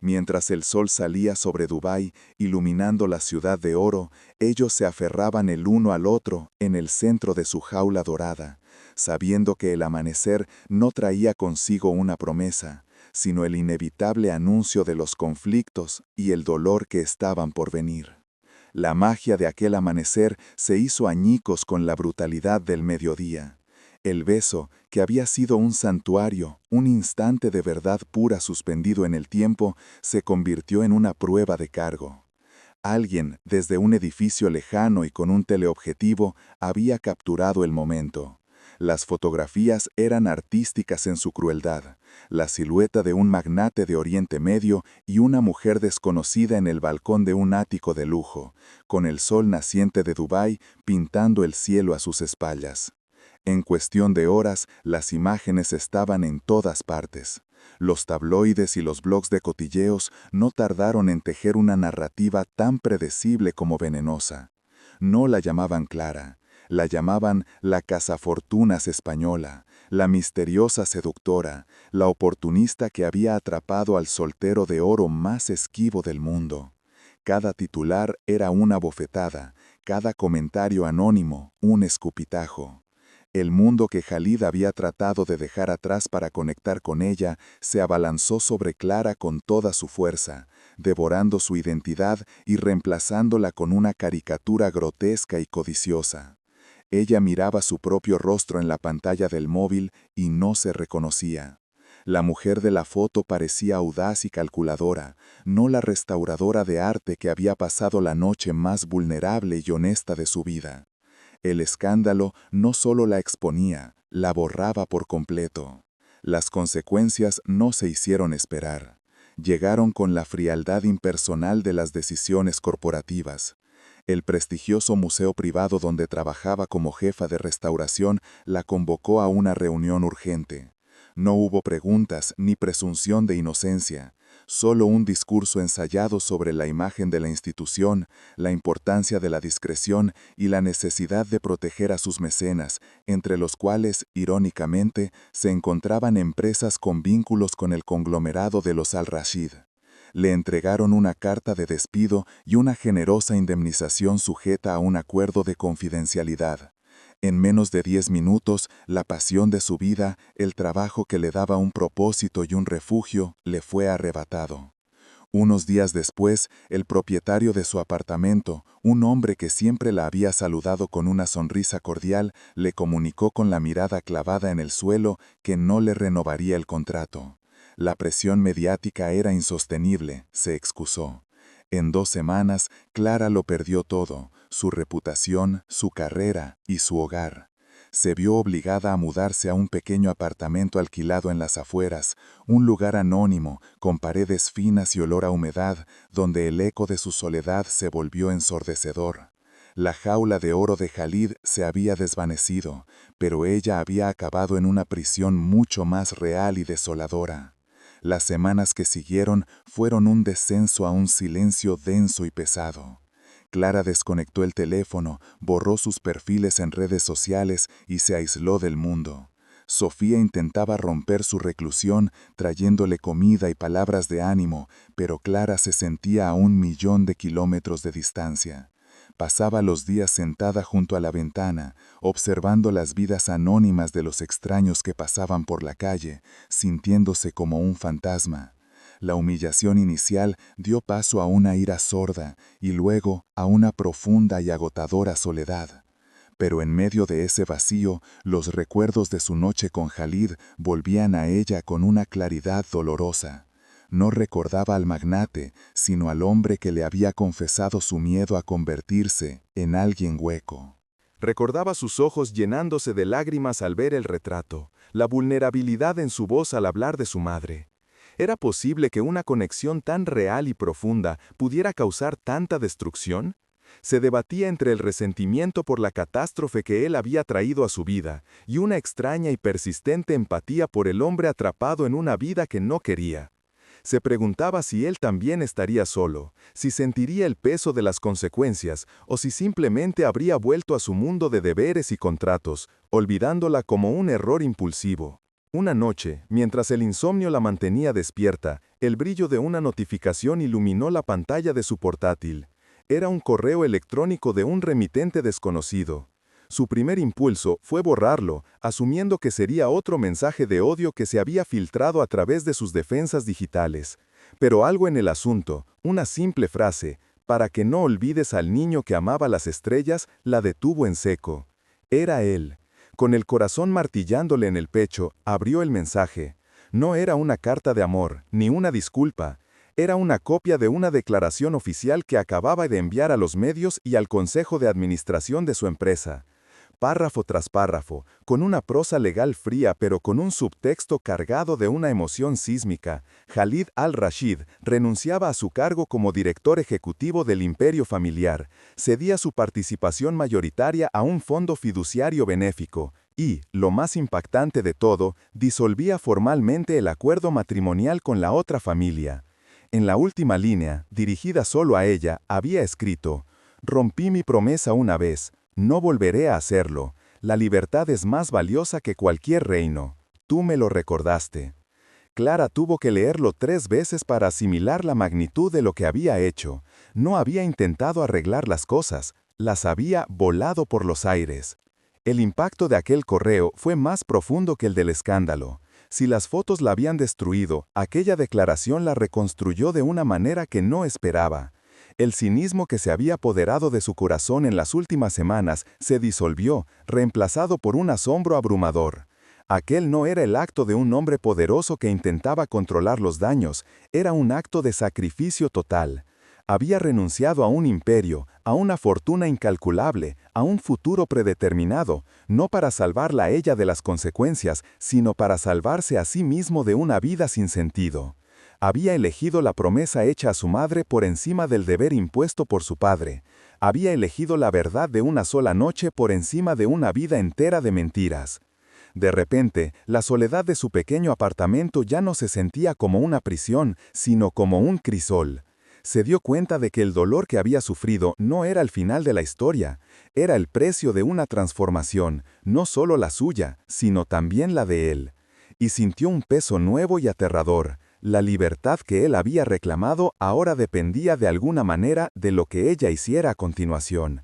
Mientras el sol salía sobre Dubái, iluminando la ciudad de oro, ellos se aferraban el uno al otro en el centro de su jaula dorada, sabiendo que el amanecer no traía consigo una promesa, sino el inevitable anuncio de los conflictos y el dolor que estaban por venir. La magia de aquel amanecer se hizo añicos con la brutalidad del mediodía. El beso, que había sido un santuario, un instante de verdad pura suspendido en el tiempo, se convirtió en una prueba de cargo. Alguien, desde un edificio lejano y con un teleobjetivo, había capturado el momento. Las fotografías eran artísticas en su crueldad, la silueta de un magnate de Oriente Medio y una mujer desconocida en el balcón de un ático de lujo, con el sol naciente de Dubái pintando el cielo a sus espaldas. En cuestión de horas, las imágenes estaban en todas partes. Los tabloides y los blogs de cotilleos no tardaron en tejer una narrativa tan predecible como venenosa. No la llamaban Clara, la llamaban la cazafortunas española, la misteriosa seductora, la oportunista que había atrapado al soltero de oro más esquivo del mundo. Cada titular era una bofetada, cada comentario anónimo, un escupitajo. El mundo que Khalid había tratado de dejar atrás para conectar con ella se abalanzó sobre Clara con toda su fuerza, devorando su identidad y reemplazándola con una caricatura grotesca y codiciosa. Ella miraba su propio rostro en la pantalla del móvil y no se reconocía. La mujer de la foto parecía audaz y calculadora, no la restauradora de arte que había pasado la noche más vulnerable y honesta de su vida. El escándalo no solo la exponía, la borraba por completo. Las consecuencias no se hicieron esperar. Llegaron con la frialdad impersonal de las decisiones corporativas. El prestigioso museo privado donde trabajaba como jefa de restauración la convocó a una reunión urgente. No hubo preguntas ni presunción de inocencia, solo un discurso ensayado sobre la imagen de la institución, la importancia de la discreción y la necesidad de proteger a sus mecenas, entre los cuales, irónicamente, se encontraban empresas con vínculos con el conglomerado de los Al-Rashid. Le entregaron una carta de despido y una generosa indemnización sujeta a un acuerdo de confidencialidad. En menos de 10 minutos, la pasión de su vida, el trabajo que le daba un propósito y un refugio, le fue arrebatado. Unos días después, el propietario de su apartamento, un hombre que siempre la había saludado con una sonrisa cordial, le comunicó con la mirada clavada en el suelo que no le renovaría el contrato. La presión mediática era insostenible, se excusó. En 2 semanas, Clara lo perdió todo, su reputación, su carrera y su hogar. Se vio obligada a mudarse a un pequeño apartamento alquilado en las afueras, un lugar anónimo, con paredes finas y olor a humedad, donde el eco de su soledad se volvió ensordecedor. La jaula de oro de Khalid se había desvanecido, pero ella había acabado en una prisión mucho más real y desoladora. Las semanas que siguieron fueron un descenso a un silencio denso y pesado. Clara desconectó el teléfono, borró sus perfiles en redes sociales y se aisló del mundo. Sofía intentaba romper su reclusión, trayéndole comida y palabras de ánimo, pero Clara se sentía a 1.000.000 de kilómetros de distancia. Pasaba los días sentada junto a la ventana, observando las vidas anónimas de los extraños que pasaban por la calle, sintiéndose como un fantasma. La humillación inicial dio paso a una ira sorda y luego a una profunda y agotadora soledad. Pero en medio de ese vacío, los recuerdos de su noche con Khalid volvían a ella con una claridad dolorosa. No recordaba al magnate, sino al hombre que le había confesado su miedo a convertirse en alguien hueco. Recordaba sus ojos llenándose de lágrimas al ver el retrato, la vulnerabilidad en su voz al hablar de su madre. ¿Era posible que una conexión tan real y profunda pudiera causar tanta destrucción? Se debatía entre el resentimiento por la catástrofe que él había traído a su vida y una extraña y persistente empatía por el hombre atrapado en una vida que no quería. Se preguntaba si él también estaría solo, si sentiría el peso de las consecuencias o si simplemente habría vuelto a su mundo de deberes y contratos, olvidándola como un error impulsivo. Una noche, mientras el insomnio la mantenía despierta, el brillo de una notificación iluminó la pantalla de su portátil. Era un correo electrónico de un remitente desconocido. Su primer impulso fue borrarlo, asumiendo que sería otro mensaje de odio que se había filtrado a través de sus defensas digitales. Pero algo en el asunto, una simple frase, para que no olvides al niño que amaba las estrellas, la detuvo en seco. Era él. Con el corazón martillándole en el pecho, abrió el mensaje. No era una carta de amor, ni una disculpa. Era una copia de una declaración oficial que acababa de enviar a los medios y al consejo de administración de su empresa. Párrafo tras párrafo, con una prosa legal fría pero con un subtexto cargado de una emoción sísmica, Khalid al-Rashid renunciaba a su cargo como director ejecutivo del imperio familiar, cedía su participación mayoritaria a un fondo fiduciario benéfico y, lo más impactante de todo, disolvía formalmente el acuerdo matrimonial con la otra familia. En la última línea, dirigida solo a ella, había escrito: «Rompí mi promesa una vez. No volveré a hacerlo. La libertad es más valiosa que cualquier reino. Tú me lo recordaste». Clara tuvo que leerlo 3 veces para asimilar la magnitud de lo que había hecho. No había intentado arreglar las cosas, las había volado por los aires. El impacto de aquel correo fue más profundo que el del escándalo. Si las fotos la habían destruido, aquella declaración la reconstruyó de una manera que no esperaba. El cinismo que se había apoderado de su corazón en las últimas semanas se disolvió, reemplazado por un asombro abrumador. Aquel no era el acto de un hombre poderoso que intentaba controlar los daños, era un acto de sacrificio total. Había renunciado a un imperio, a una fortuna incalculable, a un futuro predeterminado, no para salvarla a ella de las consecuencias, sino para salvarse a sí mismo de una vida sin sentido. Había elegido la promesa hecha a su madre por encima del deber impuesto por su padre. Había elegido la verdad de una sola noche por encima de una vida entera de mentiras. De repente, la soledad de su pequeño apartamento ya no se sentía como una prisión, sino como un crisol. Se dio cuenta de que el dolor que había sufrido no era el final de la historia, era el precio de una transformación, no solo la suya, sino también la de él. Y sintió un peso nuevo y aterrador. La libertad que él había reclamado ahora dependía de alguna manera de lo que ella hiciera a continuación.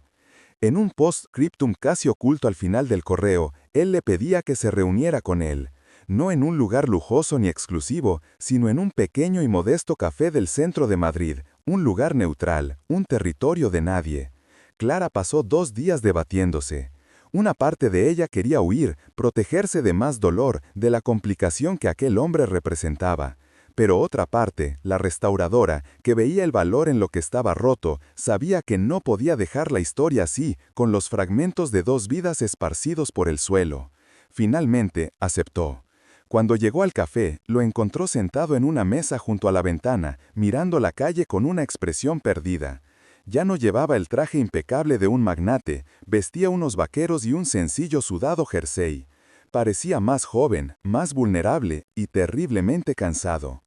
En un post-scriptum casi oculto al final del correo, él le pedía que se reuniera con él. No en un lugar lujoso ni exclusivo, sino en un pequeño y modesto café del centro de Madrid, un lugar neutral, un territorio de nadie. Clara pasó 2 días debatiéndose. Una parte de ella quería huir, protegerse de más dolor, de la complicación que aquel hombre representaba. Pero otra parte, la restauradora, que veía el valor en lo que estaba roto, sabía que no podía dejar la historia así, con los fragmentos de 2 vidas esparcidos por el suelo. Finalmente, aceptó. Cuando llegó al café, lo encontró sentado en una mesa junto a la ventana, mirando la calle con una expresión perdida. Ya no llevaba el traje impecable de un magnate, vestía unos vaqueros y un sencillo sudado jersey. Parecía más joven, más vulnerable y terriblemente cansado.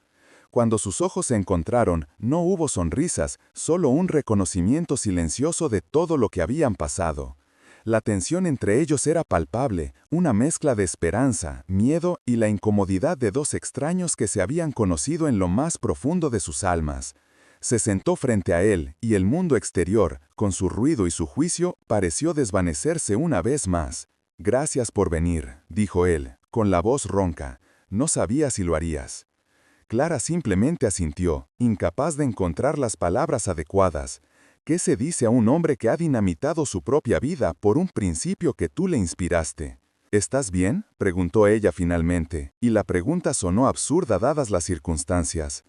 Cuando sus ojos se encontraron, no hubo sonrisas, solo un reconocimiento silencioso de todo lo que habían pasado. La tensión entre ellos era palpable, una mezcla de esperanza, miedo y la incomodidad de 2 extraños que se habían conocido en lo más profundo de sus almas. Se sentó frente a él, y el mundo exterior, con su ruido y su juicio, pareció desvanecerse una vez más. «Gracias por venir», dijo él, con la voz ronca. «No sabía si lo harías». Clara simplemente asintió, incapaz de encontrar las palabras adecuadas. ¿Qué se dice a un hombre que ha dinamitado su propia vida por un principio que tú le inspiraste? «¿Estás bien?», preguntó ella finalmente, y la pregunta sonó absurda dadas las circunstancias.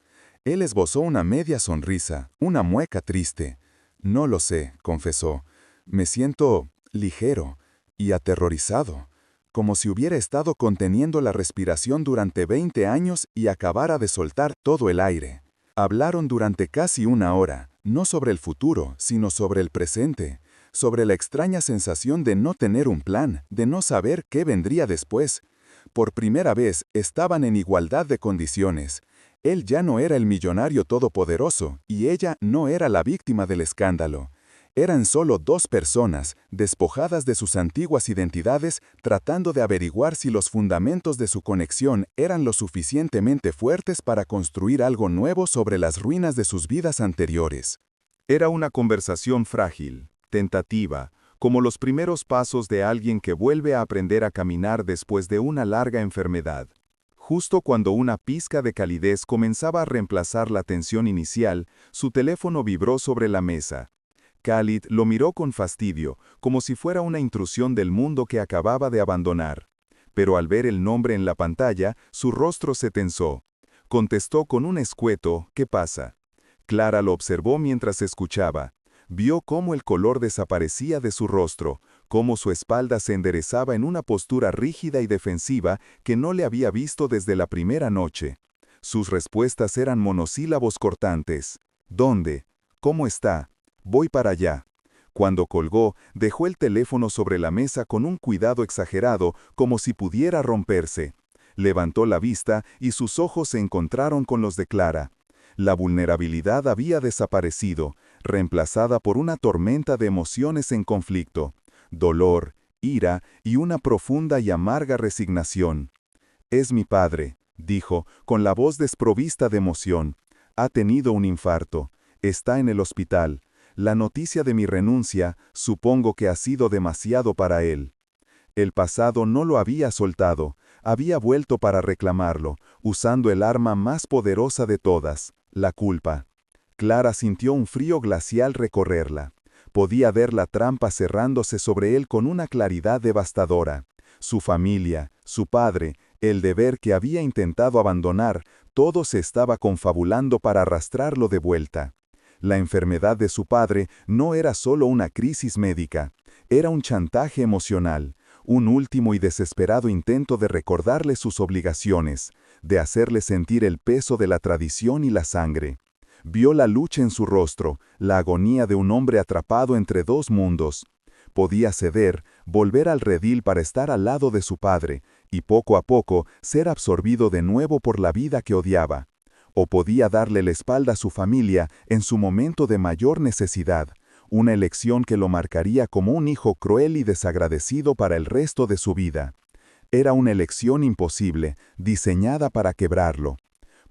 Él esbozó una media sonrisa, una mueca triste. No lo sé, confesó. Me siento ligero y aterrorizado, como si hubiera estado conteniendo la respiración durante 20 años y acabara de soltar todo el aire. Hablaron durante casi una hora, no sobre el futuro, sino sobre el presente, sobre la extraña sensación de no tener un plan, de no saber qué vendría después. Por primera vez estaban en igualdad de condiciones. Él ya no era el millonario todopoderoso y ella no era la víctima del escándalo. Eran solo dos personas, despojadas de sus antiguas identidades, tratando de averiguar si los fundamentos de su conexión eran lo suficientemente fuertes para construir algo nuevo sobre las ruinas de sus vidas anteriores. Era una conversación frágil, tentativa, como los primeros pasos de alguien que vuelve a aprender a caminar después de una larga enfermedad. Justo cuando una pizca de calidez comenzaba a reemplazar la tensión inicial, su teléfono vibró sobre la mesa. Khalid lo miró con fastidio, como si fuera una intrusión del mundo que acababa de abandonar. Pero al ver el nombre en la pantalla, su rostro se tensó. Contestó con un escueto, ¿qué pasa? Clara lo observó mientras escuchaba. Vio cómo el color desaparecía de su rostro, cómo su espalda se enderezaba en una postura rígida y defensiva que no le había visto desde la primera noche. Sus respuestas eran monosílabos cortantes. ¿Dónde? ¿Cómo está? Voy para allá. Cuando colgó, dejó el teléfono sobre la mesa con un cuidado exagerado, como si pudiera romperse. Levantó la vista y sus ojos se encontraron con los de Clara. La vulnerabilidad había desaparecido, reemplazada por una tormenta de emociones en conflicto, dolor, ira y una profunda y amarga resignación. «Es mi padre», dijo, con la voz desprovista de emoción. «Ha tenido un infarto. Está en el hospital. La noticia de mi renuncia, supongo que ha sido demasiado para él». El pasado no lo había soltado, había vuelto para reclamarlo, usando el arma más poderosa de todas, la culpa. Clara sintió un frío glacial recorrerla. Podía ver la trampa cerrándose sobre él con una claridad devastadora. Su familia, su padre, el deber que había intentado abandonar, todo se estaba confabulando para arrastrarlo de vuelta. La enfermedad de su padre no era solo una crisis médica, era un chantaje emocional, un último y desesperado intento de recordarle sus obligaciones, de hacerle sentir el peso de la tradición y la sangre. Vio la lucha en su rostro, la agonía de un hombre atrapado entre dos mundos. Podía ceder, volver al redil para estar al lado de su padre, y poco a poco ser absorbido de nuevo por la vida que odiaba. O podía darle la espalda a su familia en su momento de mayor necesidad, una elección que lo marcaría como un hijo cruel y desagradecido para el resto de su vida. Era una elección imposible, diseñada para quebrarlo.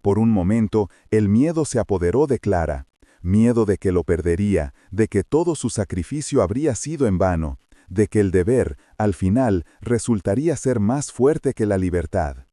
Por un momento, el miedo se apoderó de Clara. Miedo de que lo perdería, de que todo su sacrificio habría sido en vano, de que el deber, al final, resultaría ser más fuerte que la libertad.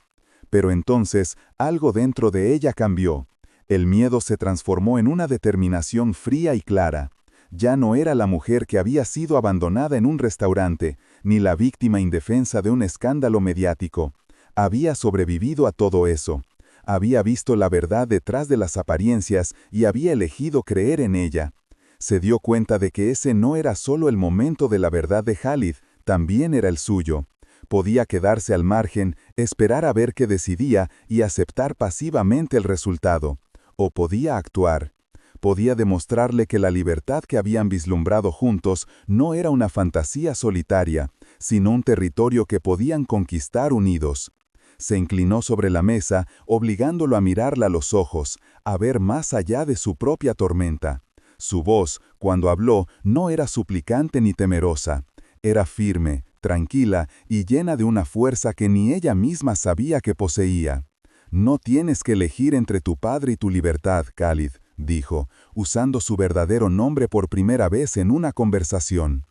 Pero entonces, algo dentro de ella cambió. El miedo se transformó en una determinación fría y clara. Ya no era la mujer que había sido abandonada en un restaurante, ni la víctima indefensa de un escándalo mediático. Había sobrevivido a todo eso. Había visto la verdad detrás de las apariencias y había elegido creer en ella. Se dio cuenta de que ese no era solo el momento de la verdad de Khalid, también era el suyo. Podía quedarse al margen, esperar a ver qué decidía y aceptar pasivamente el resultado. O podía actuar. Podía demostrarle que la libertad que habían vislumbrado juntos no era una fantasía solitaria, sino un territorio que podían conquistar unidos. Se inclinó sobre la mesa, obligándolo a mirarla a los ojos, a ver más allá de su propia tormenta. Su voz, cuando habló, no era suplicante ni temerosa. Era firme, tranquila y llena de una fuerza que ni ella misma sabía que poseía. «No tienes que elegir entre tu padre y tu libertad, Khalid», dijo, usando su verdadero nombre por primera vez en una conversación.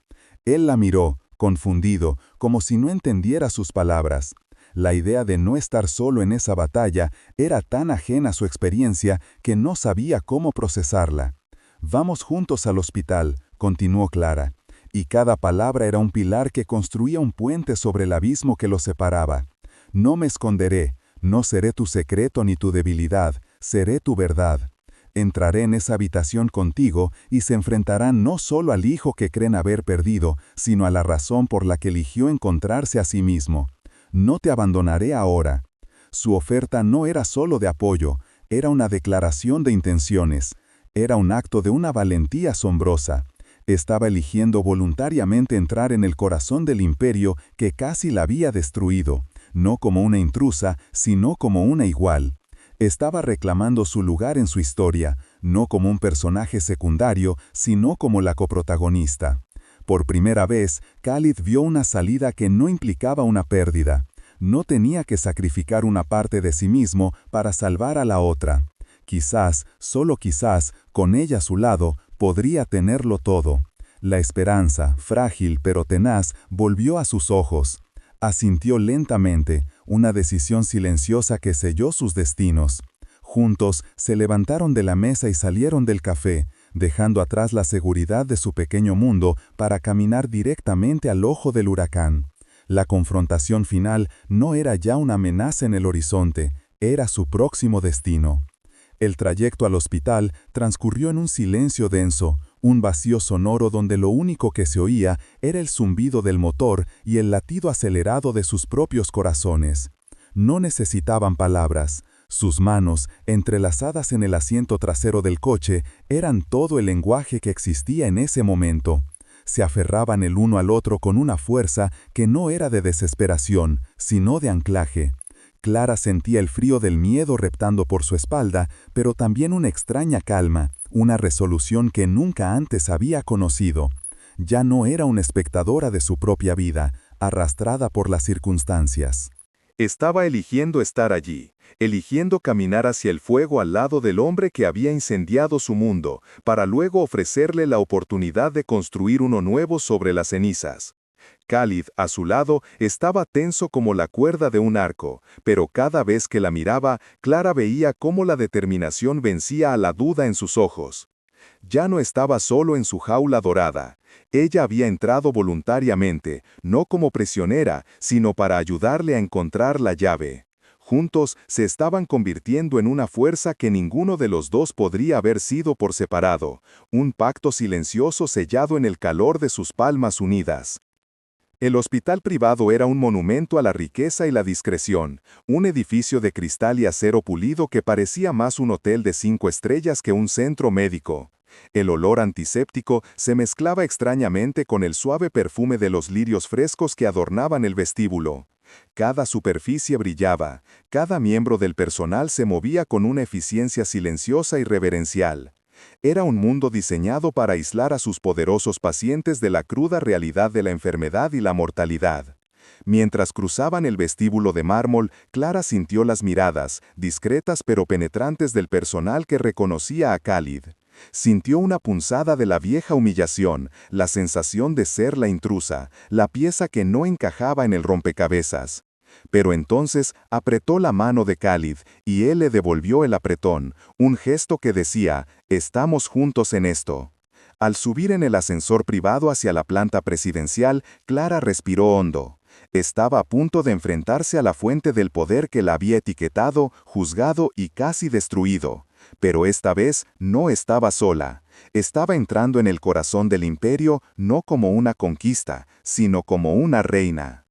Él la miró, confundido, como si no entendiera sus palabras. La idea de no estar solo en esa batalla era tan ajena a su experiencia que no sabía cómo procesarla. «Vamos juntos al hospital», continuó Clara, y cada palabra era un pilar que construía un puente sobre el abismo que los separaba. «No me esconderé, no seré tu secreto ni tu debilidad, seré tu verdad. Entraré en esa habitación contigo y se enfrentarán no solo al hijo que creen haber perdido, sino a la razón por la que eligió encontrarse a sí mismo. No te abandonaré ahora. Su oferta no era solo de apoyo, era una declaración de intenciones. Era un acto de una valentía asombrosa. Estaba eligiendo voluntariamente entrar en el corazón del imperio que casi la había destruido, no como una intrusa, sino como una igual. Estaba reclamando su lugar en su historia, no como un personaje secundario, sino como la coprotagonista. Por primera vez, Khalid vio una salida que no implicaba una pérdida. No tenía que sacrificar una parte de sí mismo para salvar a la otra. Quizás, solo quizás, con ella a su lado, podría tenerlo todo. La esperanza, frágil pero tenaz, volvió a sus ojos. Asintió lentamente, una decisión silenciosa que selló sus destinos. Juntos, se levantaron de la mesa y salieron del café, dejando atrás la seguridad de su pequeño mundo para caminar directamente al ojo del huracán. La confrontación final no era ya una amenaza en el horizonte, era su próximo destino. El trayecto al hospital transcurrió en un silencio denso, un vacío sonoro donde lo único que se oía era el zumbido del motor y el latido acelerado de sus propios corazones. No necesitaban palabras. Sus manos, entrelazadas en el asiento trasero del coche, eran todo el lenguaje que existía en ese momento. Se aferraban el uno al otro con una fuerza que no era de desesperación, sino de anclaje. Clara sentía el frío del miedo reptando por su espalda, pero también una extraña calma, una resolución que nunca antes había conocido. Ya no era una espectadora de su propia vida, arrastrada por las circunstancias. Estaba eligiendo estar allí, eligiendo caminar hacia el fuego al lado del hombre que había incendiado su mundo, para luego ofrecerle la oportunidad de construir uno nuevo sobre las cenizas. Khalid, a su lado, estaba tenso como la cuerda de un arco, pero cada vez que la miraba, Clara veía cómo la determinación vencía a la duda en sus ojos. Ya no estaba solo en su jaula dorada. Ella había entrado voluntariamente, no como prisionera, sino para ayudarle a encontrar la llave. Juntos se estaban convirtiendo en una fuerza que ninguno de los dos podría haber sido por separado, un pacto silencioso sellado en el calor de sus palmas unidas. El hospital privado era un monumento a la riqueza y la discreción, un edificio de cristal y acero pulido que parecía más un hotel de 5 estrellas que un centro médico. El olor antiséptico se mezclaba extrañamente con el suave perfume de los lirios frescos que adornaban el vestíbulo. Cada superficie brillaba, cada miembro del personal se movía con una eficiencia silenciosa y reverencial. Era un mundo diseñado para aislar a sus poderosos pacientes de la cruda realidad de la enfermedad y la mortalidad. Mientras cruzaban el vestíbulo de mármol, Clara sintió las miradas, discretas pero penetrantes del personal que reconocía a Khalid. Sintió una punzada de la vieja humillación, la sensación de ser la intrusa, la pieza que no encajaba en el rompecabezas. Pero entonces apretó la mano de Khalid y él le devolvió el apretón, un gesto que decía, «Estamos juntos en esto». Al subir en el ascensor privado hacia la planta presidencial, Clara respiró hondo. Estaba a punto de enfrentarse a la fuente del poder que la había etiquetado, juzgado y casi destruido. Pero esta vez no estaba sola. Estaba entrando en el corazón del imperio no como una conquista, sino como una reina.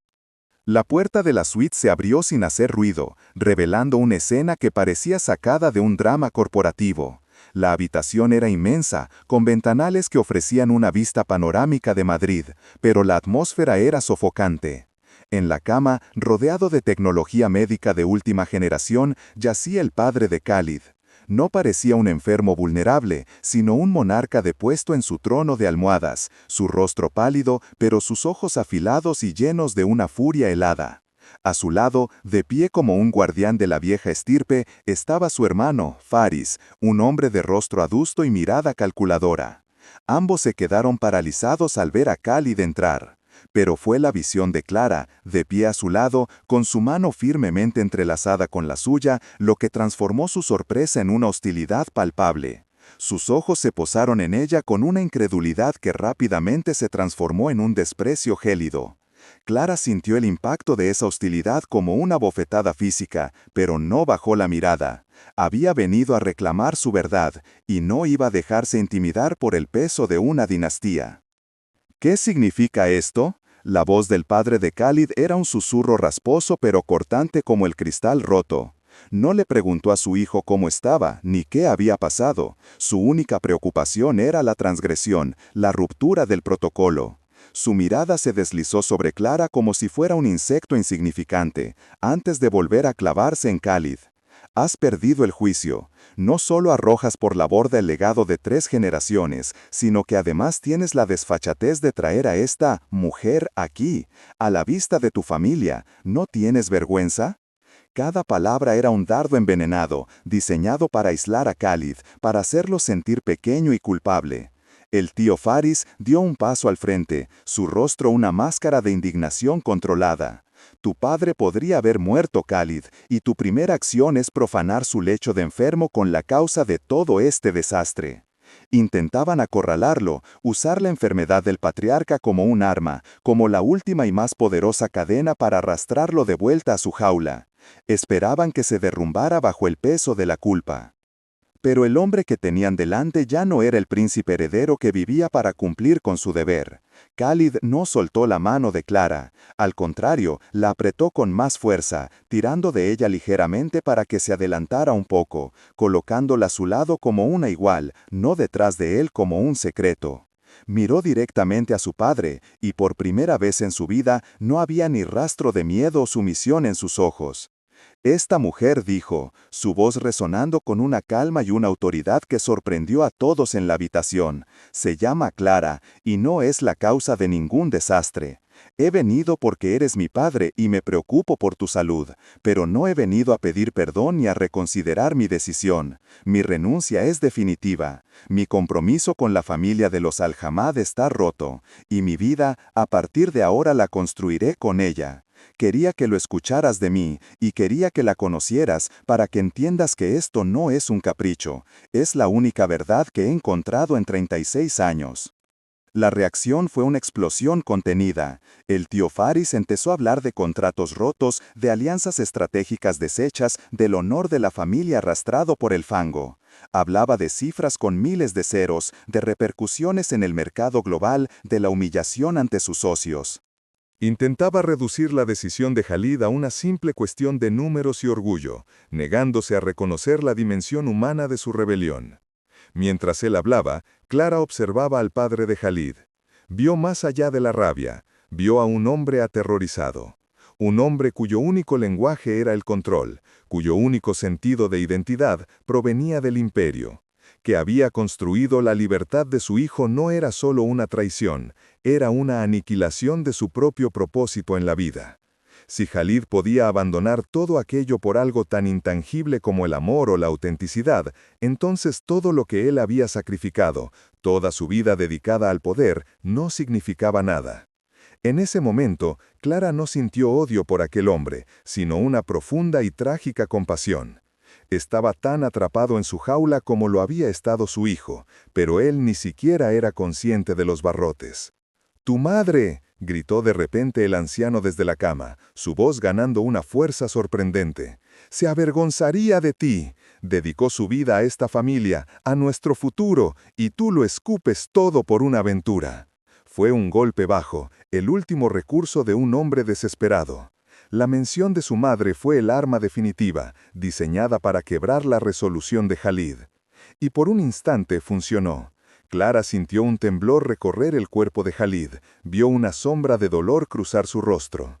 La puerta de la suite se abrió sin hacer ruido, revelando una escena que parecía sacada de un drama corporativo. La habitación era inmensa, con ventanales que ofrecían una vista panorámica de Madrid, pero la atmósfera era sofocante. En la cama, rodeado de tecnología médica de última generación, yacía el padre de Khalid. No parecía un enfermo vulnerable, sino un monarca depuesto en su trono de almohadas, su rostro pálido, pero sus ojos afilados y llenos de una furia helada. A su lado, de pie como un guardián de la vieja estirpe, estaba su hermano, Faris, un hombre de rostro adusto y mirada calculadora. Ambos se quedaron paralizados al ver a Khalid entrar. Pero fue la visión de Clara, de pie a su lado, con su mano firmemente entrelazada con la suya, lo que transformó su sorpresa en una hostilidad palpable. Sus ojos se posaron en ella con una incredulidad que rápidamente se transformó en un desprecio gélido. Clara sintió el impacto de esa hostilidad como una bofetada física, pero no bajó la mirada. Había venido a reclamar su verdad, y no iba a dejarse intimidar por el peso de una dinastía. ¿Qué significa esto? La voz del padre de Khalid era un susurro rasposo pero cortante como el cristal roto. No le preguntó a su hijo cómo estaba, ni qué había pasado. Su única preocupación era la transgresión, la ruptura del protocolo. Su mirada se deslizó sobre Clara como si fuera un insecto insignificante, antes de volver a clavarse en Khalid. Has perdido el juicio. No solo arrojas por la borda el legado de 3 generaciones, sino que además tienes la desfachatez de traer a esta mujer aquí, a la vista de tu familia. ¿No tienes vergüenza? Cada palabra era un dardo envenenado, diseñado para aislar a Khalid, para hacerlo sentir pequeño y culpable. El tío Faris dio un paso al frente, su rostro una máscara de indignación controlada. Tu padre podría haber muerto, Khalid, y tu primera acción es profanar su lecho de enfermo con la causa de todo este desastre. Intentaban acorralarlo, usar la enfermedad del patriarca como un arma, como la última y más poderosa cadena para arrastrarlo de vuelta a su jaula. Esperaban que se derrumbara bajo el peso de la culpa. Pero el hombre que tenían delante ya no era el príncipe heredero que vivía para cumplir con su deber. Khalid no soltó la mano de Clara, al contrario, la apretó con más fuerza, tirando de ella ligeramente para que se adelantara un poco, colocándola a su lado como una igual, no detrás de él como un secreto. Miró directamente a su padre, y por primera vez en su vida no había ni rastro de miedo o sumisión en sus ojos. Esta mujer dijo, su voz resonando con una calma y una autoridad que sorprendió a todos en la habitación, se llama Clara, y no es la causa de ningún desastre. He venido porque eres mi padre y me preocupo por tu salud, pero no he venido a pedir perdón ni a reconsiderar mi decisión. Mi renuncia es definitiva. Mi compromiso con la familia de los Al-Hamad está roto, y mi vida, a partir de ahora la construiré con ella. Quería que lo escucharas de mí, y quería que la conocieras para que entiendas que esto no es un capricho, es la única verdad que he encontrado en 36 años. La reacción fue una explosión contenida. El tío Faris empezó a hablar de contratos rotos, de alianzas estratégicas deshechas, del honor de la familia arrastrado por el fango. Hablaba de cifras con miles de ceros, de repercusiones en el mercado global, de la humillación ante sus socios. Intentaba reducir la decisión de Khalid a una simple cuestión de números y orgullo, negándose a reconocer la dimensión humana de su rebelión. Mientras él hablaba, Clara observaba al padre de Khalid. Vio más allá de la rabia, vio a un hombre aterrorizado. Un hombre cuyo único lenguaje era el control, cuyo único sentido de identidad provenía del imperio. Que había construido la libertad de su hijo no era solo una traición, era una aniquilación de su propio propósito en la vida. Si Khalid podía abandonar todo aquello por algo tan intangible como el amor o la autenticidad, entonces todo lo que él había sacrificado, toda su vida dedicada al poder, no significaba nada. En ese momento, Clara no sintió odio por aquel hombre, sino una profunda y trágica compasión. Estaba tan atrapado en su jaula como lo había estado su hijo, pero él ni siquiera era consciente de los barrotes. «¡Tu madre!», gritó de repente el anciano desde la cama, su voz ganando una fuerza sorprendente. «Se avergonzaría de ti. Dedicó su vida a esta familia, a nuestro futuro, y tú lo escupes todo por una aventura». Fue un golpe bajo, el último recurso de un hombre desesperado. La mención de su madre fue el arma definitiva, diseñada para quebrar la resolución de Khalid. Y por un instante funcionó. Clara sintió un temblor recorrer el cuerpo de Khalid, vio una sombra de dolor cruzar su rostro.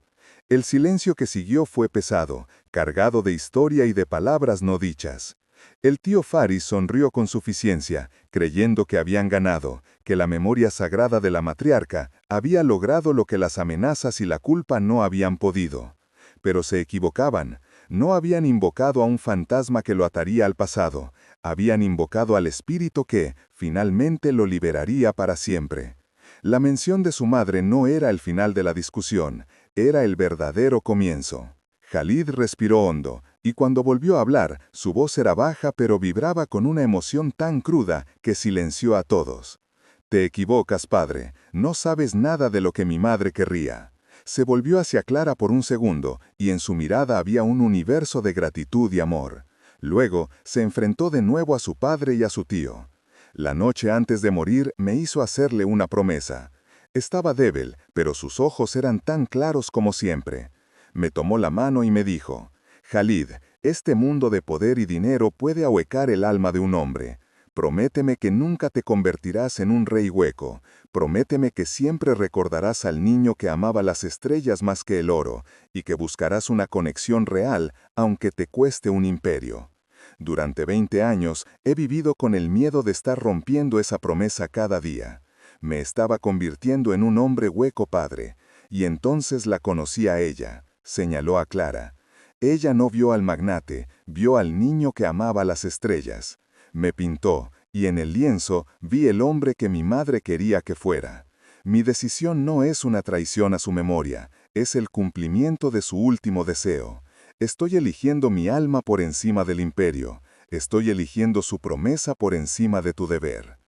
El silencio que siguió fue pesado, cargado de historia y de palabras no dichas. El tío Faris sonrió con suficiencia, creyendo que habían ganado, que la memoria sagrada de la matriarca había logrado lo que las amenazas y la culpa no habían podido. Pero se equivocaban. No habían invocado a un fantasma que lo ataría al pasado. Habían invocado al espíritu que, finalmente, lo liberaría para siempre. La mención de su madre no era el final de la discusión, era el verdadero comienzo. Khalid respiró hondo, y cuando volvió a hablar, su voz era baja pero vibraba con una emoción tan cruda que silenció a todos. «Te equivocas, padre. No sabes nada de lo que mi madre querría. Se volvió hacia Clara por un segundo, y en su mirada había un universo de gratitud y amor. Luego se enfrentó de nuevo a su padre y a su tío. La noche antes de morir me hizo hacerle una promesa. Estaba débil, pero sus ojos eran tan claros como siempre. Me tomó la mano y me dijo: Khalid, este mundo de poder y dinero puede ahuecar el alma de un hombre. Prométeme que nunca te convertirás en un rey hueco. Prométeme que siempre recordarás al niño que amaba las estrellas más que el oro, y que buscarás una conexión real, aunque te cueste un imperio. Durante 20 años he vivido con el miedo de estar rompiendo esa promesa cada día. Me estaba convirtiendo en un hombre hueco padre, y entonces la conocí a ella, señaló a Clara. Ella no vio al magnate, vio al niño que amaba las estrellas. Me pintó, y en el lienzo vi el hombre que mi madre quería que fuera. Mi decisión no es una traición a su memoria, es el cumplimiento de su último deseo. Estoy eligiendo mi alma por encima del imperio. Estoy eligiendo su promesa por encima de tu deber.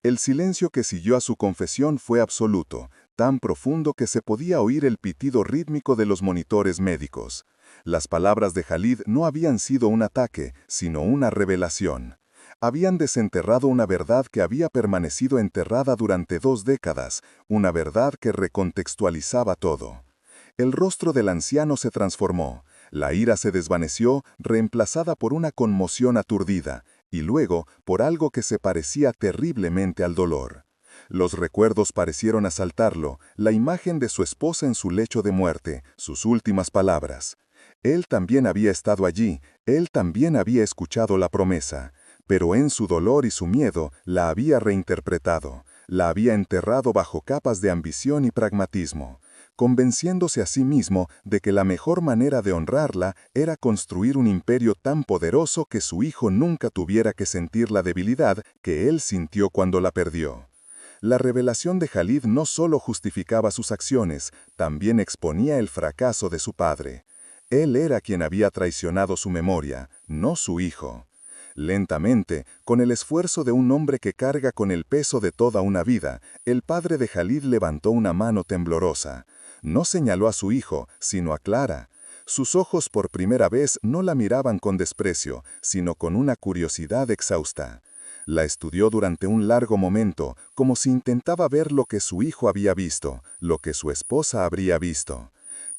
El silencio que siguió a su confesión fue absoluto, tan profundo que se podía oír el pitido rítmico de los monitores médicos. Las palabras de Khalid no habían sido un ataque, sino una revelación. Habían desenterrado una verdad que había permanecido enterrada durante 2 décadas, una verdad que recontextualizaba todo. El rostro del anciano se transformó, la ira se desvaneció, reemplazada por una conmoción aturdida, y luego por algo que se parecía terriblemente al dolor. Los recuerdos parecieron asaltarlo, la imagen de su esposa en su lecho de muerte, sus últimas palabras. Él también había estado allí, él también había escuchado la promesa, pero en su dolor y su miedo la había reinterpretado, la había enterrado bajo capas de ambición y pragmatismo, convenciéndose a sí mismo de que la mejor manera de honrarla era construir un imperio tan poderoso que su hijo nunca tuviera que sentir la debilidad que él sintió cuando la perdió. La revelación de Khalid no solo justificaba sus acciones, también exponía el fracaso de su padre. Él era quien había traicionado su memoria, no su hijo. Lentamente, con el esfuerzo de un hombre que carga con el peso de toda una vida, el padre de Khalid levantó una mano temblorosa. No señaló a su hijo, sino a Clara. Sus ojos por primera vez no la miraban con desprecio, sino con una curiosidad exhausta. La estudió durante un largo momento, como si intentaba ver lo que su hijo había visto, lo que su esposa habría visto.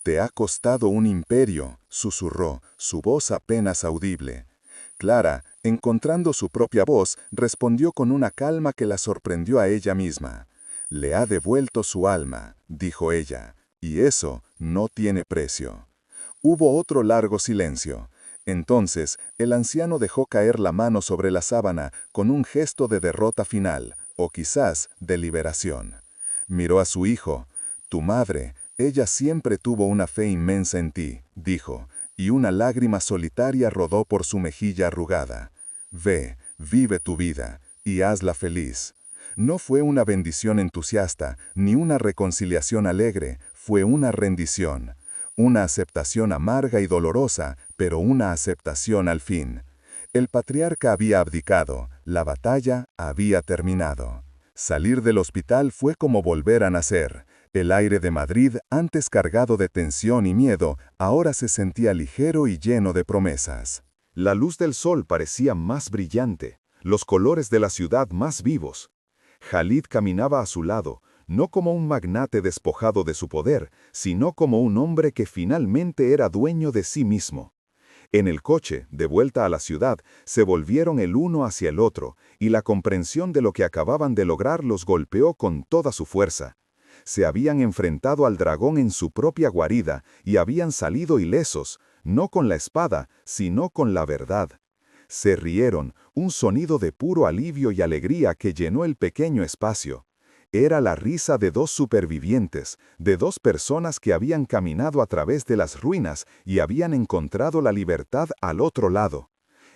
«Te ha costado un imperio», susurró, su voz apenas audible. Clara, encontrando su propia voz, respondió con una calma que la sorprendió a ella misma. «Le ha devuelto su alma», dijo ella, «y eso no tiene precio». Hubo otro largo silencio. Entonces, el anciano dejó caer la mano sobre la sábana con un gesto de derrota final, o quizás de liberación. Miró a su hijo. «Tu madre, ella siempre tuvo una fe inmensa en ti», dijo, y una lágrima solitaria rodó por su mejilla arrugada. «Ve, vive tu vida, y hazla feliz». No fue una bendición entusiasta, ni una reconciliación alegre, fue una rendición. Una aceptación amarga y dolorosa, pero una aceptación al fin. El patriarca había abdicado, la batalla había terminado. Salir del hospital fue como volver a nacer. El aire de Madrid, antes cargado de tensión y miedo, ahora se sentía ligero y lleno de promesas. La luz del sol parecía más brillante, los colores de la ciudad más vivos. Khalid caminaba a su lado, no como un magnate despojado de su poder, sino como un hombre que finalmente era dueño de sí mismo. En el coche, de vuelta a la ciudad, se volvieron el uno hacia el otro, y la comprensión de lo que acababan de lograr los golpeó con toda su fuerza. Se habían enfrentado al dragón en su propia guarida, y habían salido ilesos, no con la espada, sino con la verdad. Se rieron, un sonido de puro alivio y alegría que llenó el pequeño espacio. Era la risa de 2 supervivientes, de 2 personas que habían caminado a través de las ruinas y habían encontrado la libertad al otro lado.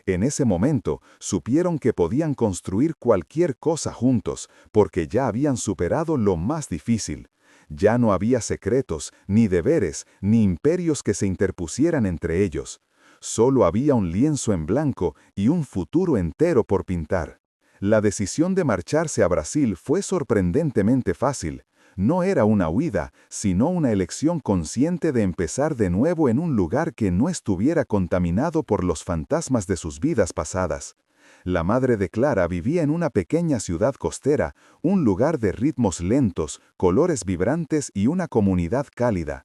En ese momento, supieron que podían construir cualquier cosa juntos, porque ya habían superado lo más difícil. Ya no había secretos, ni deberes, ni imperios que se interpusieran entre ellos. Solo había un lienzo en blanco y un futuro entero por pintar. La decisión de marcharse a Brasil fue sorprendentemente fácil. No era una huida, sino una elección consciente de empezar de nuevo en un lugar que no estuviera contaminado por los fantasmas de sus vidas pasadas. La madre de Clara vivía en una pequeña ciudad costera, un lugar de ritmos lentos, colores vibrantes y una comunidad cálida.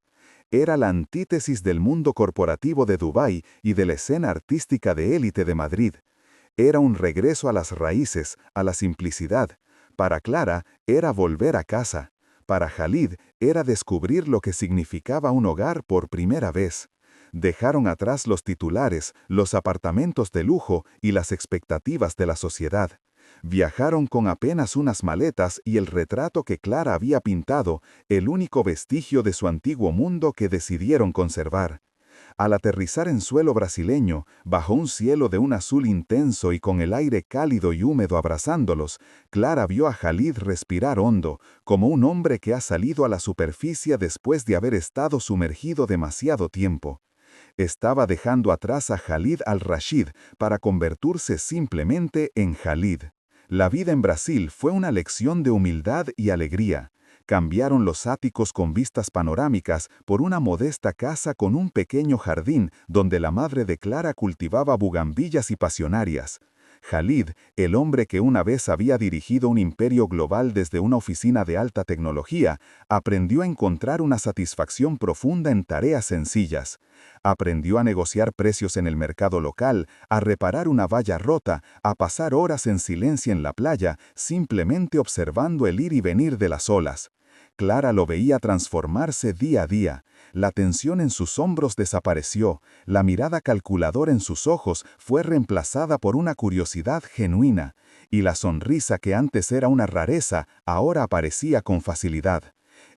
Era la antítesis del mundo corporativo de Dubái y de la escena artística de élite de Madrid. Era un regreso a las raíces, a la simplicidad. Para Clara era volver a casa. Para Khalid era descubrir lo que significaba un hogar por primera vez. Dejaron atrás los titulares, los apartamentos de lujo y las expectativas de la sociedad. Viajaron con apenas unas maletas y el retrato que Clara había pintado, el único vestigio de su antiguo mundo que decidieron conservar. Al aterrizar en suelo brasileño, bajo un cielo de un azul intenso y con el aire cálido y húmedo abrazándolos, Clara vio a Khalid respirar hondo, como un hombre que ha salido a la superficie después de haber estado sumergido demasiado tiempo. Estaba dejando atrás a Khalid al-Rashid para convertirse simplemente en Khalid. La vida en Brasil fue una lección de humildad y alegría. Cambiaron los áticos con vistas panorámicas por una modesta casa con un pequeño jardín donde la madre de Clara cultivaba bugambillas y pasionarias. Khalid, el hombre que una vez había dirigido un imperio global desde una oficina de alta tecnología, aprendió a encontrar una satisfacción profunda en tareas sencillas. Aprendió a negociar precios en el mercado local, a reparar una valla rota, a pasar horas en silencio en la playa, simplemente observando el ir y venir de las olas. Clara lo veía transformarse día a día. La tensión en sus hombros desapareció, la mirada calculadora en sus ojos fue reemplazada por una curiosidad genuina, y la sonrisa que antes era una rareza, ahora aparecía con facilidad.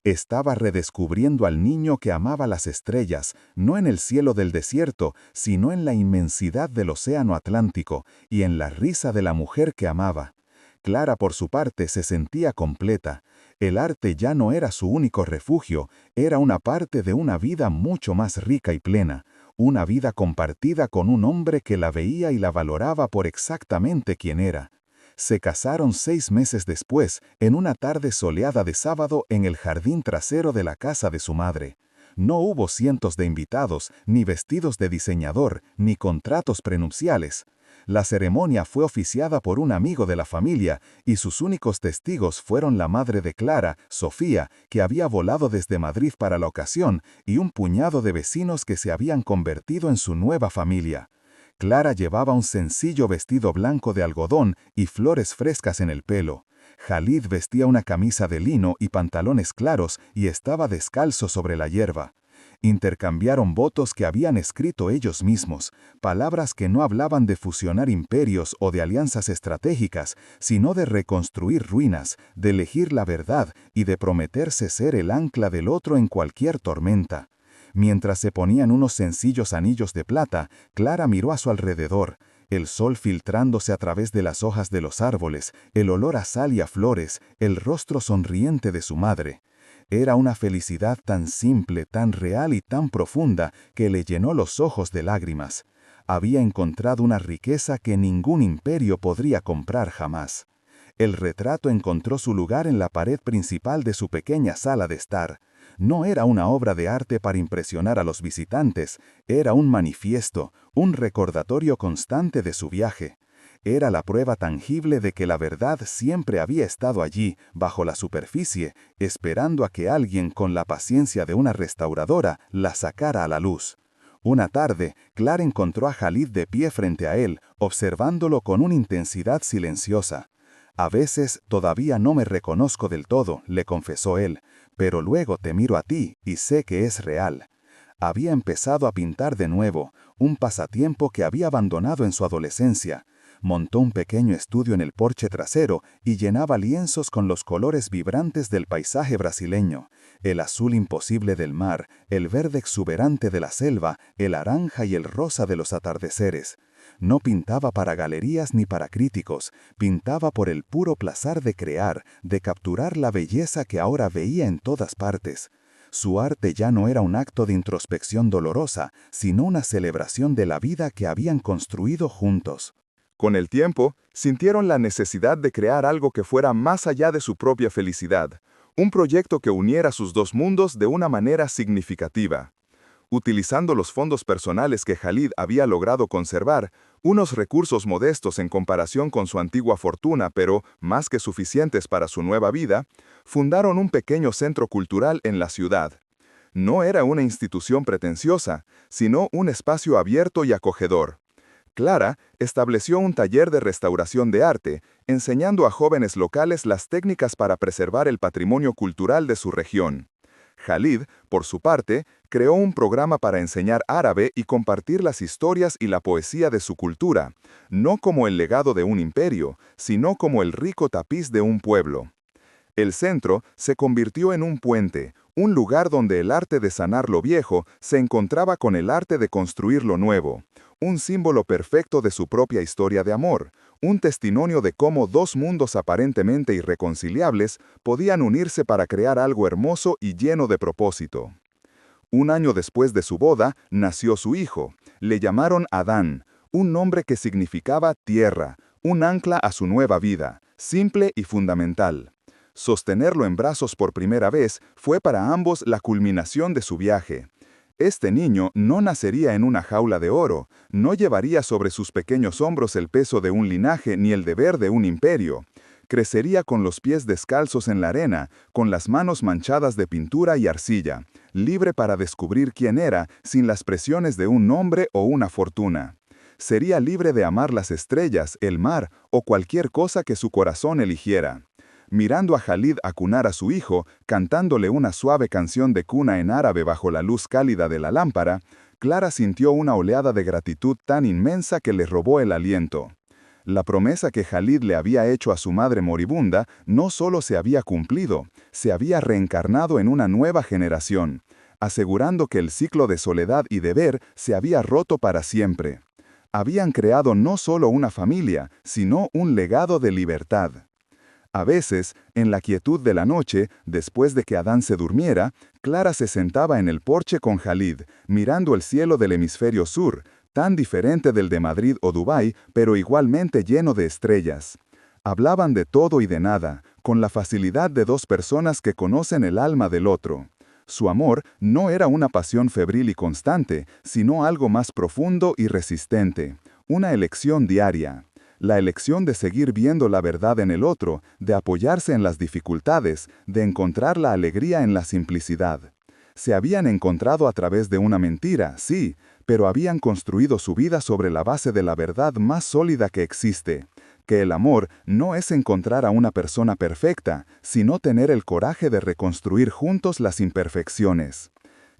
Estaba redescubriendo al niño que amaba las estrellas, no en el cielo del desierto, sino en la inmensidad del océano Atlántico, y en la risa de la mujer que amaba. Clara, por su parte, se sentía completa. El arte ya no era su único refugio, era una parte de una vida mucho más rica y plena, una vida compartida con un hombre que la veía y la valoraba por exactamente quien era. Se casaron 6 meses después, en una tarde soleada de sábado en el jardín trasero de la casa de su madre. No hubo cientos de invitados, ni vestidos de diseñador, ni contratos prenupciales. La ceremonia fue oficiada por un amigo de la familia y sus únicos testigos fueron la madre de Clara, Sofía, que había volado desde Madrid para la ocasión, y un puñado de vecinos que se habían convertido en su nueva familia. Clara llevaba un sencillo vestido blanco de algodón y flores frescas en el pelo. Khalid vestía una camisa de lino y pantalones claros y estaba descalzo sobre la hierba. Intercambiaron votos que habían escrito ellos mismos, palabras que no hablaban de fusionar imperios o de alianzas estratégicas, sino de reconstruir ruinas, de elegir la verdad y de prometerse ser el ancla del otro en cualquier tormenta. Mientras se ponían unos sencillos anillos de plata, Clara miró a su alrededor, el sol filtrándose a través de las hojas de los árboles, el olor a sal y a flores, el rostro sonriente de su madre. Era una felicidad tan simple, tan real y tan profunda que le llenó los ojos de lágrimas. Había encontrado una riqueza que ningún imperio podría comprar jamás. El retrato encontró su lugar en la pared principal de su pequeña sala de estar. No era una obra de arte para impresionar a los visitantes, era un manifiesto, un recordatorio constante de su viaje. Era la prueba tangible de que la verdad siempre había estado allí, bajo la superficie, esperando a que alguien con la paciencia de una restauradora la sacara a la luz. Una tarde, Clara encontró a Khalid de pie frente a él, observándolo con una intensidad silenciosa. «A veces todavía no me reconozco del todo», le confesó él, «pero luego te miro a ti y sé que es real». Había empezado a pintar de nuevo, un pasatiempo que había abandonado en su adolescencia. Montó un pequeño estudio en el porche trasero y llenaba lienzos con los colores vibrantes del paisaje brasileño, el azul imposible del mar, el verde exuberante de la selva, el naranja y el rosa de los atardeceres. No pintaba para galerías ni para críticos, pintaba por el puro placer de crear, de capturar la belleza que ahora veía en todas partes. Su arte ya no era un acto de introspección dolorosa, sino una celebración de la vida que habían construido juntos. Con el tiempo, sintieron la necesidad de crear algo que fuera más allá de su propia felicidad, Un proyecto que uniera sus dos mundos de una manera significativa. Utilizando los fondos personales que Khalid había logrado conservar, unos recursos modestos en comparación con su antigua fortuna, pero más que suficientes para su nueva vida, fundaron un pequeño centro cultural en la ciudad. No era una institución pretenciosa, sino un espacio abierto y acogedor. Clara estableció un taller de restauración de arte, enseñando a jóvenes locales las técnicas para preservar el patrimonio cultural de su región. Khalid, por su parte, creó un programa para enseñar árabe y compartir las historias y la poesía de su cultura, no como el legado de un imperio, sino como el rico tapiz de un pueblo. El centro se convirtió en un puente, un lugar donde el arte de sanar lo viejo se encontraba con el arte de construir lo nuevo, un símbolo perfecto de su propia historia de amor, un testimonio de cómo dos mundos aparentemente irreconciliables podían unirse para crear algo hermoso y lleno de propósito. Un año después de su boda, nació su hijo. Le llamaron Adán, un nombre que significaba tierra, un ancla a su nueva vida, simple y fundamental. Sostenerlo en brazos por primera vez fue para ambos la culminación de su viaje. Este niño no nacería en una jaula de oro, no llevaría sobre sus pequeños hombros el peso de un linaje ni el deber de un imperio. Crecería con los pies descalzos en la arena, con las manos manchadas de pintura y arcilla, libre para descubrir quién era sin las presiones de un nombre o una fortuna. Sería libre de amar las estrellas, el mar o cualquier cosa que su corazón eligiera. Mirando a Khalid acunar a su hijo, cantándole una suave canción de cuna en árabe bajo la luz cálida de la lámpara, Clara sintió una oleada de gratitud tan inmensa que le robó el aliento. La promesa que Khalid le había hecho a su madre moribunda no solo se había cumplido, se había reencarnado en una nueva generación, asegurando que el ciclo de soledad y deber se había roto para siempre. Habían creado no solo una familia, sino un legado de libertad. A veces, en la quietud de la noche, después de que Adán se durmiera, Clara se sentaba en el porche con Khalid, mirando el cielo del hemisferio sur, tan diferente del de Madrid o Dubái, pero igualmente lleno de estrellas. Hablaban de todo y de nada, con la facilidad de dos personas que conocen el alma del otro. Su amor no era una pasión febril y constante, sino algo más profundo y resistente, una elección diaria. La elección de seguir viendo la verdad en el otro, de apoyarse en las dificultades, de encontrar la alegría en la simplicidad. Se habían encontrado a través de una mentira, sí, pero habían construido su vida sobre la base de la verdad más sólida que existe, que el amor no es encontrar a una persona perfecta, sino tener el coraje de reconstruir juntos las imperfecciones.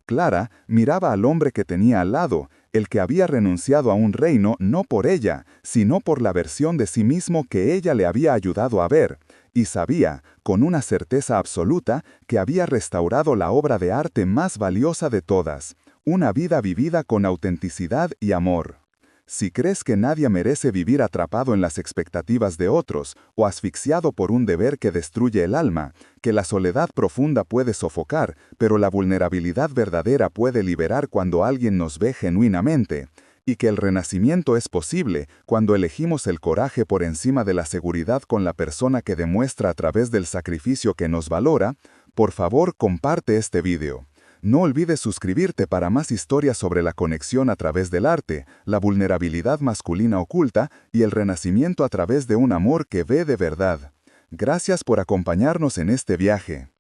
Clara miraba al hombre que tenía al lado, el que había renunciado a un reino no por ella, sino por la versión de sí mismo que ella le había ayudado a ver, y sabía, con una certeza absoluta, que había restaurado la obra de arte más valiosa de todas, una vida vivida con autenticidad y amor. Si crees que nadie merece vivir atrapado en las expectativas de otros o asfixiado por un deber que destruye el alma, que la soledad profunda puede sofocar, pero la vulnerabilidad verdadera puede liberar cuando alguien nos ve genuinamente, y que el renacimiento es posible cuando elegimos el coraje por encima de la seguridad con la persona que demuestra a través del sacrificio que nos valora, por favor comparte este video. No olvides suscribirte para más historias sobre la conexión a través del arte, la vulnerabilidad masculina oculta y el renacimiento a través de un amor que ve de verdad. Gracias por acompañarnos en este viaje.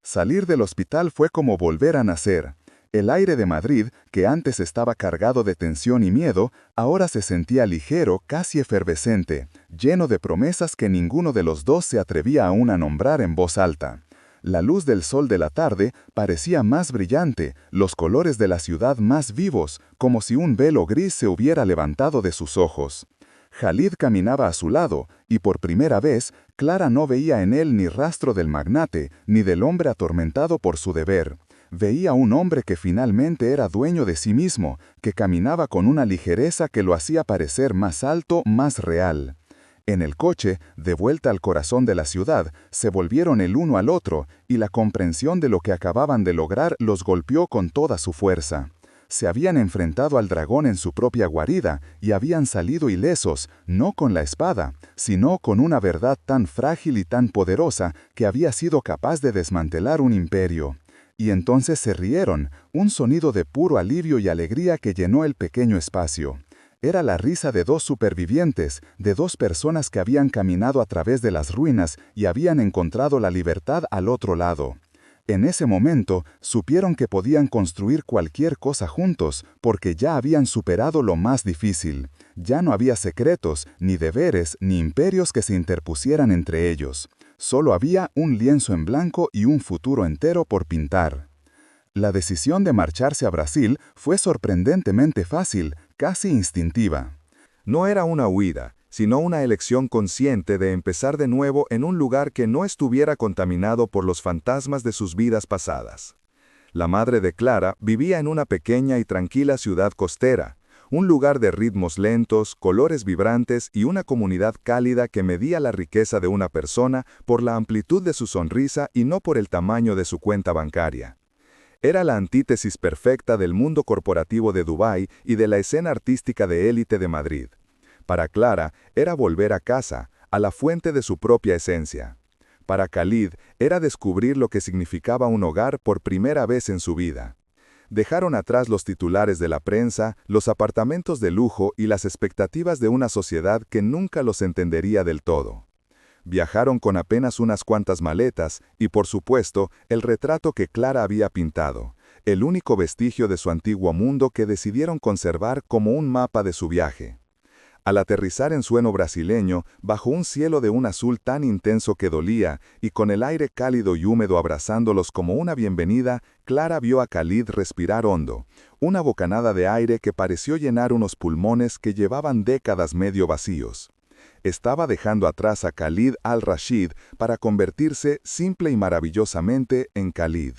Salir del hospital fue como volver a nacer. El aire de Madrid, que antes estaba cargado de tensión y miedo, ahora se sentía ligero, casi efervescente, lleno de promesas que ninguno de los dos se atrevía aún a nombrar en voz alta. La luz del sol de la tarde parecía más brillante, los colores de la ciudad más vivos, como si un velo gris se hubiera levantado de sus ojos. Khalid caminaba a su lado, y por primera vez, Clara no veía en él ni rastro del magnate, ni del hombre atormentado por su deber. Veía un hombre que finalmente era dueño de sí mismo, que caminaba con una ligereza que lo hacía parecer más alto, más real. En el coche, de vuelta al corazón de la ciudad, se volvieron el uno al otro, y la comprensión de lo que acababan de lograr los golpeó con toda su fuerza. se habían enfrentado al dragón en su propia guarida y habían salido ilesos, no con la espada, sino con una verdad tan frágil y tan poderosa que había sido capaz de desmantelar un imperio. Y entonces se rieron, un sonido de puro alivio y alegría que llenó el pequeño espacio. Era la risa de dos supervivientes, de dos personas que habían caminado a través de las ruinas y habían encontrado la libertad al otro lado. En ese momento, supieron que podían construir cualquier cosa juntos, porque ya habían superado lo más difícil. Ya no había secretos, ni deberes, ni imperios que se interpusieran entre ellos. Solo había un lienzo en blanco y un futuro entero por pintar. La decisión de marcharse a Brasil fue sorprendentemente fácil, casi instintiva. No era una huida, sino una elección consciente de empezar de nuevo en un lugar que no estuviera contaminado por los fantasmas de sus vidas pasadas. La madre de Clara vivía en una pequeña y tranquila ciudad costera, un lugar de ritmos lentos, colores vibrantes y una comunidad cálida que medía la riqueza de una persona por la amplitud de su sonrisa y no por el tamaño de su cuenta bancaria. Era la antítesis perfecta del mundo corporativo de Dubái y de la escena artística de élite de Madrid. Para Clara, era volver a casa, a la fuente de su propia esencia. Para Khalid, era descubrir lo que significaba un hogar por primera vez en su vida. Dejaron atrás los titulares de la prensa, los apartamentos de lujo y las expectativas de una sociedad que nunca los entendería del todo. Viajaron con apenas unas cuantas maletas y, por supuesto, el retrato que Clara había pintado, el único vestigio de su antiguo mundo que decidieron conservar como un mapa de su viaje. Al aterrizar en suelo brasileño, bajo un cielo de un azul tan intenso que dolía, y con el aire cálido y húmedo abrazándolos como una bienvenida, Clara vio a Khalid respirar hondo, una bocanada de aire que pareció llenar unos pulmones que llevaban décadas medio vacíos. Estaba dejando atrás a Khalid al-Rashid para convertirse, simple y maravillosamente, en Khalid.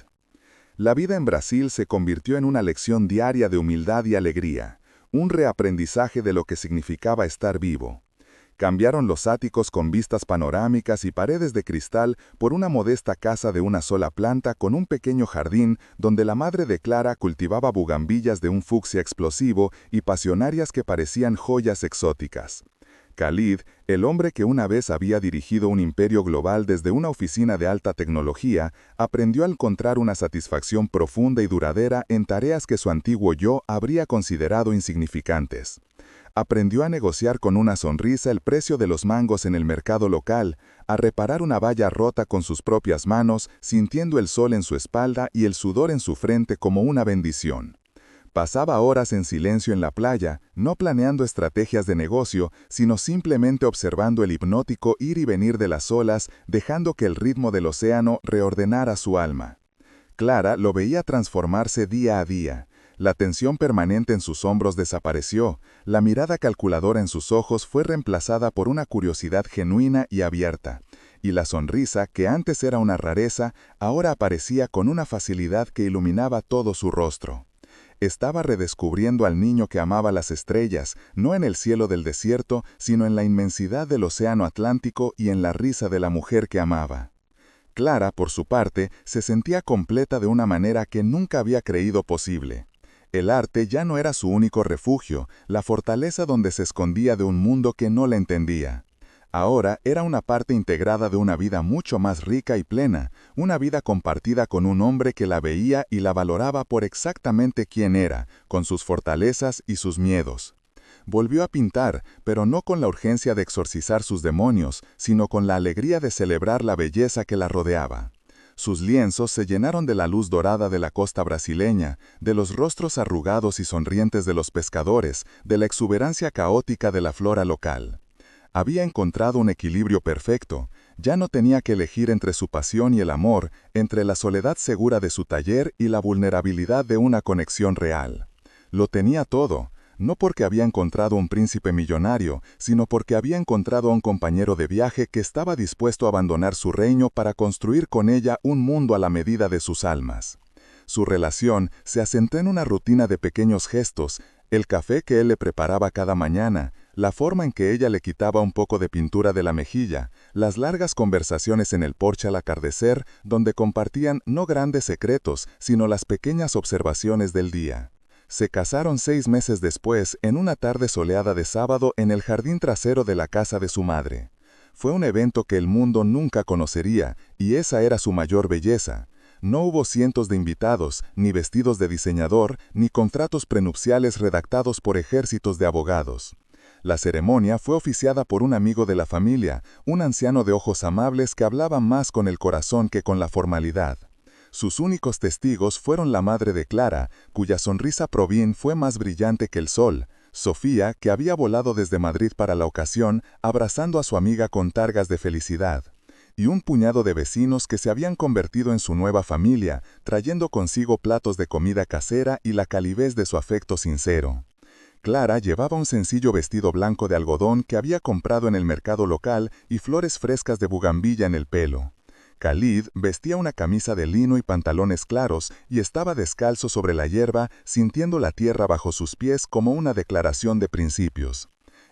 La vida en Brasil se convirtió en una lección diaria de humildad y alegría, un reaprendizaje de lo que significaba estar vivo. Cambiaron los áticos con vistas panorámicas y paredes de cristal por una modesta casa de una sola planta con un pequeño jardín donde la madre de Clara cultivaba bugambillas de un fucsia explosivo y pasionarias que parecían joyas exóticas. Khalid, el hombre que una vez había dirigido un imperio global desde una oficina de alta tecnología, aprendió a encontrar una satisfacción profunda y duradera en tareas que su antiguo yo habría considerado insignificantes. Aprendió a negociar con una sonrisa el precio de los mangos en el mercado local, a reparar una valla rota con sus propias manos, sintiendo el sol en su espalda y el sudor en su frente como una bendición. Pasaba horas en silencio en la playa, no planeando estrategias de negocio, sino simplemente observando el hipnótico ir y venir de las olas, dejando que el ritmo del océano reordenara su alma. Clara lo veía transformarse día a día. La tensión permanente en sus hombros desapareció, la mirada calculadora en sus ojos fue reemplazada por una curiosidad genuina y abierta, y la sonrisa, que antes era una rareza, ahora aparecía con una facilidad que iluminaba todo su rostro. Estaba redescubriendo al niño que amaba las estrellas, no en el cielo del desierto, sino en la inmensidad del océano Atlántico y en la risa de la mujer que amaba. Clara, por su parte, se sentía completa de una manera que nunca había creído posible. El arte ya no era su único refugio, la fortaleza donde se escondía de un mundo que no la entendía. Ahora era una parte integrada de una vida mucho más rica y plena, una vida compartida con un hombre que la veía y la valoraba por exactamente quién era, con sus fortalezas y sus miedos. Volvió a pintar, pero no con la urgencia de exorcizar sus demonios, sino con la alegría de celebrar la belleza que la rodeaba. Sus lienzos se llenaron de la luz dorada de la costa brasileña, de los rostros arrugados y sonrientes de los pescadores, de la exuberancia caótica de la flora local. Había encontrado un equilibrio perfecto, ya no tenía que elegir entre su pasión y el amor, entre la soledad segura de su taller y la vulnerabilidad de una conexión real. Lo tenía todo, no porque había encontrado un príncipe millonario, sino porque había encontrado a un compañero de viaje que estaba dispuesto a abandonar su reino para construir con ella un mundo a la medida de sus almas. Su relación se asentó en una rutina de pequeños gestos, el café que él le preparaba cada mañana, la forma en que ella le quitaba un poco de pintura de la mejilla, las largas conversaciones en el porche al atardecer, donde compartían no grandes secretos, sino las pequeñas observaciones del día. Se casaron 6 meses después, en una tarde soleada de sábado en el jardín trasero de la casa de su madre. Fue un evento que el mundo nunca conocería, y esa era su mayor belleza. No hubo cientos de invitados, ni vestidos de diseñador, ni contratos prenupciales redactados por ejércitos de abogados. La ceremonia fue oficiada por un amigo de la familia, un anciano de ojos amables que hablaba más con el corazón que con la formalidad. Sus únicos testigos fueron la madre de Clara, cuya sonrisa Provin fue más brillante que el sol, Sofía, que había volado desde Madrid para la ocasión, abrazando a su amiga con targas de felicidad, y un puñado de vecinos que se habían convertido en su nueva familia, trayendo consigo platos de comida casera y la calidez de su afecto sincero. Clara llevaba un sencillo vestido blanco de algodón que había comprado en el mercado local y flores frescas de bugambilla en el pelo. Khalid vestía una camisa de lino y pantalones claros y estaba descalzo sobre la hierba, sintiendo la tierra bajo sus pies como una declaración de principios.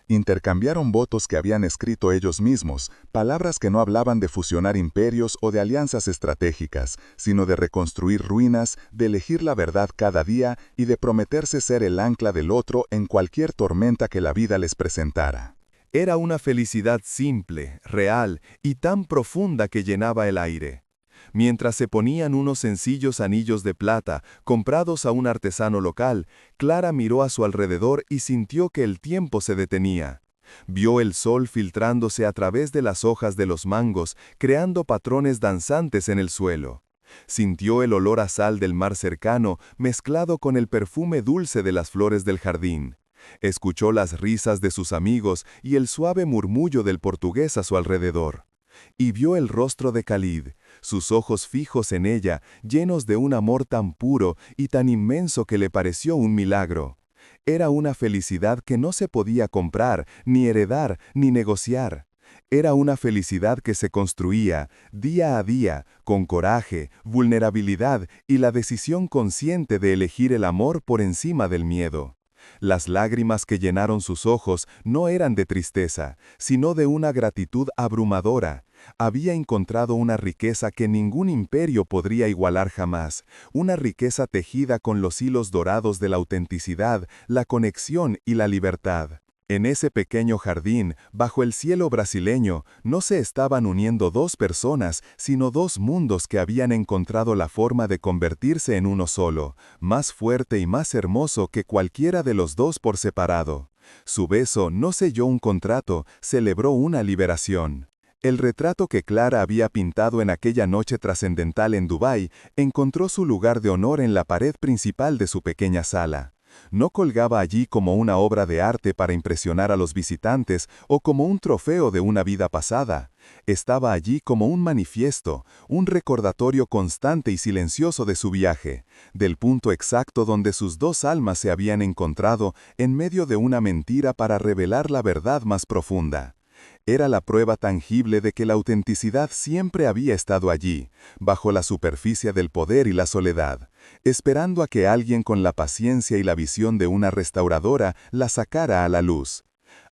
Intercambiaron votos que habían escrito ellos mismos, palabras que no hablaban de fusionar imperios o de alianzas estratégicas, sino de reconstruir ruinas, de elegir la verdad cada día y de prometerse ser el ancla del otro en cualquier tormenta que la vida les presentara. Era una felicidad simple, real y tan profunda que llenaba el aire. Mientras se ponían unos sencillos anillos de plata, comprados a un artesano local, Clara miró a su alrededor y sintió que el tiempo se detenía. Vio el sol filtrándose a través de las hojas de los mangos, creando patrones danzantes en el suelo. Sintió el olor a sal del mar cercano, mezclado con el perfume dulce de las flores del jardín. Escuchó las risas de sus amigos y el suave murmullo del portugués a su alrededor. Y vio el rostro de Khalid, sus ojos fijos en ella, llenos de un amor tan puro y tan inmenso que le pareció un milagro. Era una felicidad que no se podía comprar, ni heredar, ni negociar. Era una felicidad que se construía, día a día, con coraje, vulnerabilidad y la decisión consciente de elegir el amor por encima del miedo. Las lágrimas que llenaron sus ojos no eran de tristeza, sino de una gratitud abrumadora. Había encontrado una riqueza que ningún imperio podría igualar jamás, una riqueza tejida con los hilos dorados de la autenticidad, la conexión y la libertad. En ese pequeño jardín, bajo el cielo brasileño, no se estaban uniendo dos personas, sino dos mundos que habían encontrado la forma de convertirse en uno solo, más fuerte y más hermoso que cualquiera de los dos por separado. Su beso no selló un contrato, celebró una liberación. El retrato que Clara había pintado en aquella noche trascendental en Dubái encontró su lugar de honor en la pared principal de su pequeña sala. No colgaba allí como una obra de arte para impresionar a los visitantes o como un trofeo de una vida pasada. Estaba allí como un manifiesto, un recordatorio constante y silencioso de su viaje, del punto exacto donde sus dos almas se habían encontrado en medio de una mentira para revelar la verdad más profunda. Era la prueba tangible de que la autenticidad siempre había estado allí, bajo la superficie del poder y la soledad, esperando a que alguien con la paciencia y la visión de una restauradora la sacara a la luz.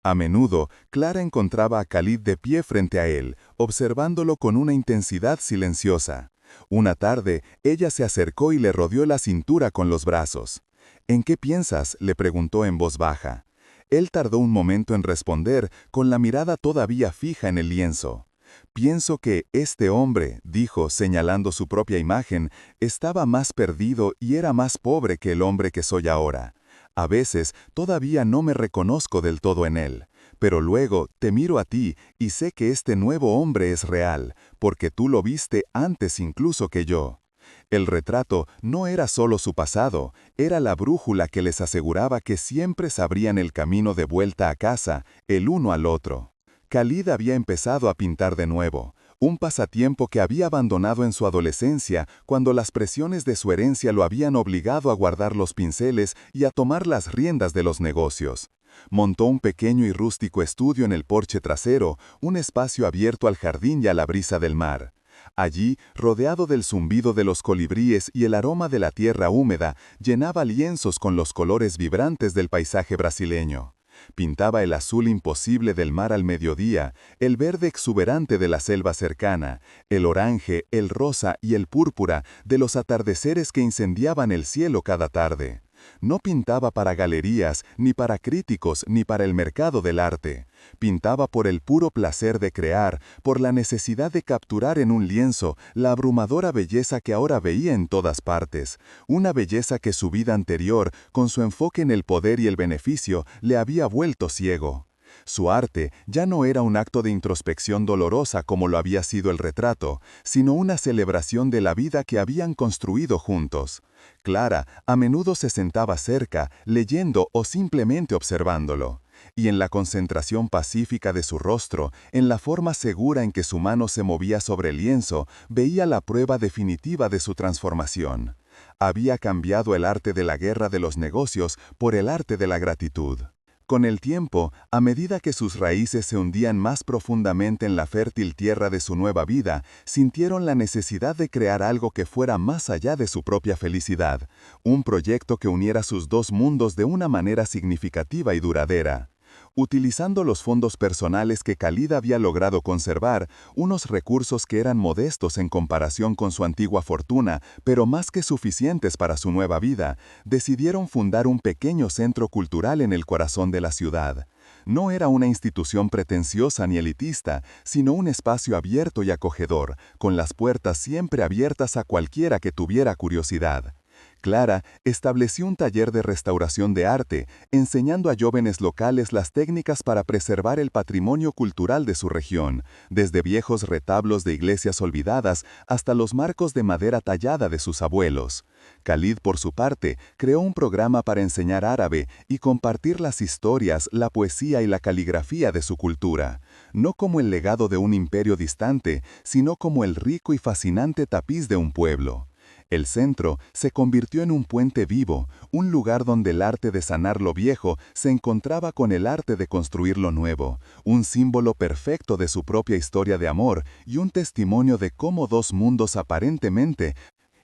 A menudo, Clara encontraba a Khalid de pie frente a él, observándolo con una intensidad silenciosa. Una tarde, ella se acercó y le rodeó la cintura con los brazos. «¿En qué piensas?», le preguntó en voz baja. Él tardó un momento en responder, con la mirada todavía fija en el lienzo. «Pienso que este hombre», dijo, señalando su propia imagen, «estaba más perdido y era más pobre que el hombre que soy ahora. A veces todavía no me reconozco del todo en él, pero luego te miro a ti y sé que este nuevo hombre es real, porque tú lo viste antes incluso que yo». El retrato no era solo su pasado, era la brújula que les aseguraba que siempre sabrían el camino de vuelta a casa, el uno al otro. Khalid había empezado a pintar de nuevo, un pasatiempo que había abandonado en su adolescencia cuando las presiones de su herencia lo habían obligado a guardar los pinceles y a tomar las riendas de los negocios. Montó un pequeño y rústico estudio en el porche trasero, un espacio abierto al jardín y a la brisa del mar. Allí, rodeado del zumbido de los colibríes y el aroma de la tierra húmeda, llenaba lienzos con los colores vibrantes del paisaje brasileño. Pintaba el azul imposible del mar al mediodía, el verde exuberante de la selva cercana, el orange, el rosa y el púrpura de los atardeceres que incendiaban el cielo cada tarde. No pintaba para galerías, ni para críticos, ni para el mercado del arte. Pintaba por el puro placer de crear, por la necesidad de capturar en un lienzo la abrumadora belleza que ahora veía en todas partes, una belleza que su vida anterior, con su enfoque en el poder y el beneficio, le había vuelto ciego. Su arte ya no era un acto de introspección dolorosa como lo había sido el retrato, sino una celebración de la vida que habían construido juntos. Clara a menudo se sentaba cerca, leyendo o simplemente observándolo. Y en la concentración pacífica de su rostro, en la forma segura en que su mano se movía sobre el lienzo, veía la prueba definitiva de su transformación. Había cambiado el arte de la guerra de los negocios por el arte de la gratitud. Con el tiempo, a medida que sus raíces se hundían más profundamente en la fértil tierra de su nueva vida, sintieron la necesidad de crear algo que fuera más allá de su propia felicidad, un proyecto que uniera sus dos mundos de una manera significativa y duradera. Utilizando los fondos personales que Khalid había logrado conservar, unos recursos que eran modestos en comparación con su antigua fortuna, pero más que suficientes para su nueva vida, decidieron fundar un pequeño centro cultural en el corazón de la ciudad. No era una institución pretenciosa ni elitista, sino un espacio abierto y acogedor, con las puertas siempre abiertas a cualquiera que tuviera curiosidad. Clara estableció un taller de restauración de arte, enseñando a jóvenes locales las técnicas para preservar el patrimonio cultural de su región, desde viejos retablos de iglesias olvidadas hasta los marcos de madera tallada de sus abuelos. Khalid, por su parte, creó un programa para enseñar árabe y compartir las historias, la poesía y la caligrafía de su cultura, no como el legado de un imperio distante, sino como el rico y fascinante tapiz de un pueblo. El centro se convirtió en un puente vivo, un lugar donde el arte de sanar lo viejo se encontraba con el arte de construir lo nuevo, un símbolo perfecto de su propia historia de amor y un testimonio de cómo dos mundos aparentemente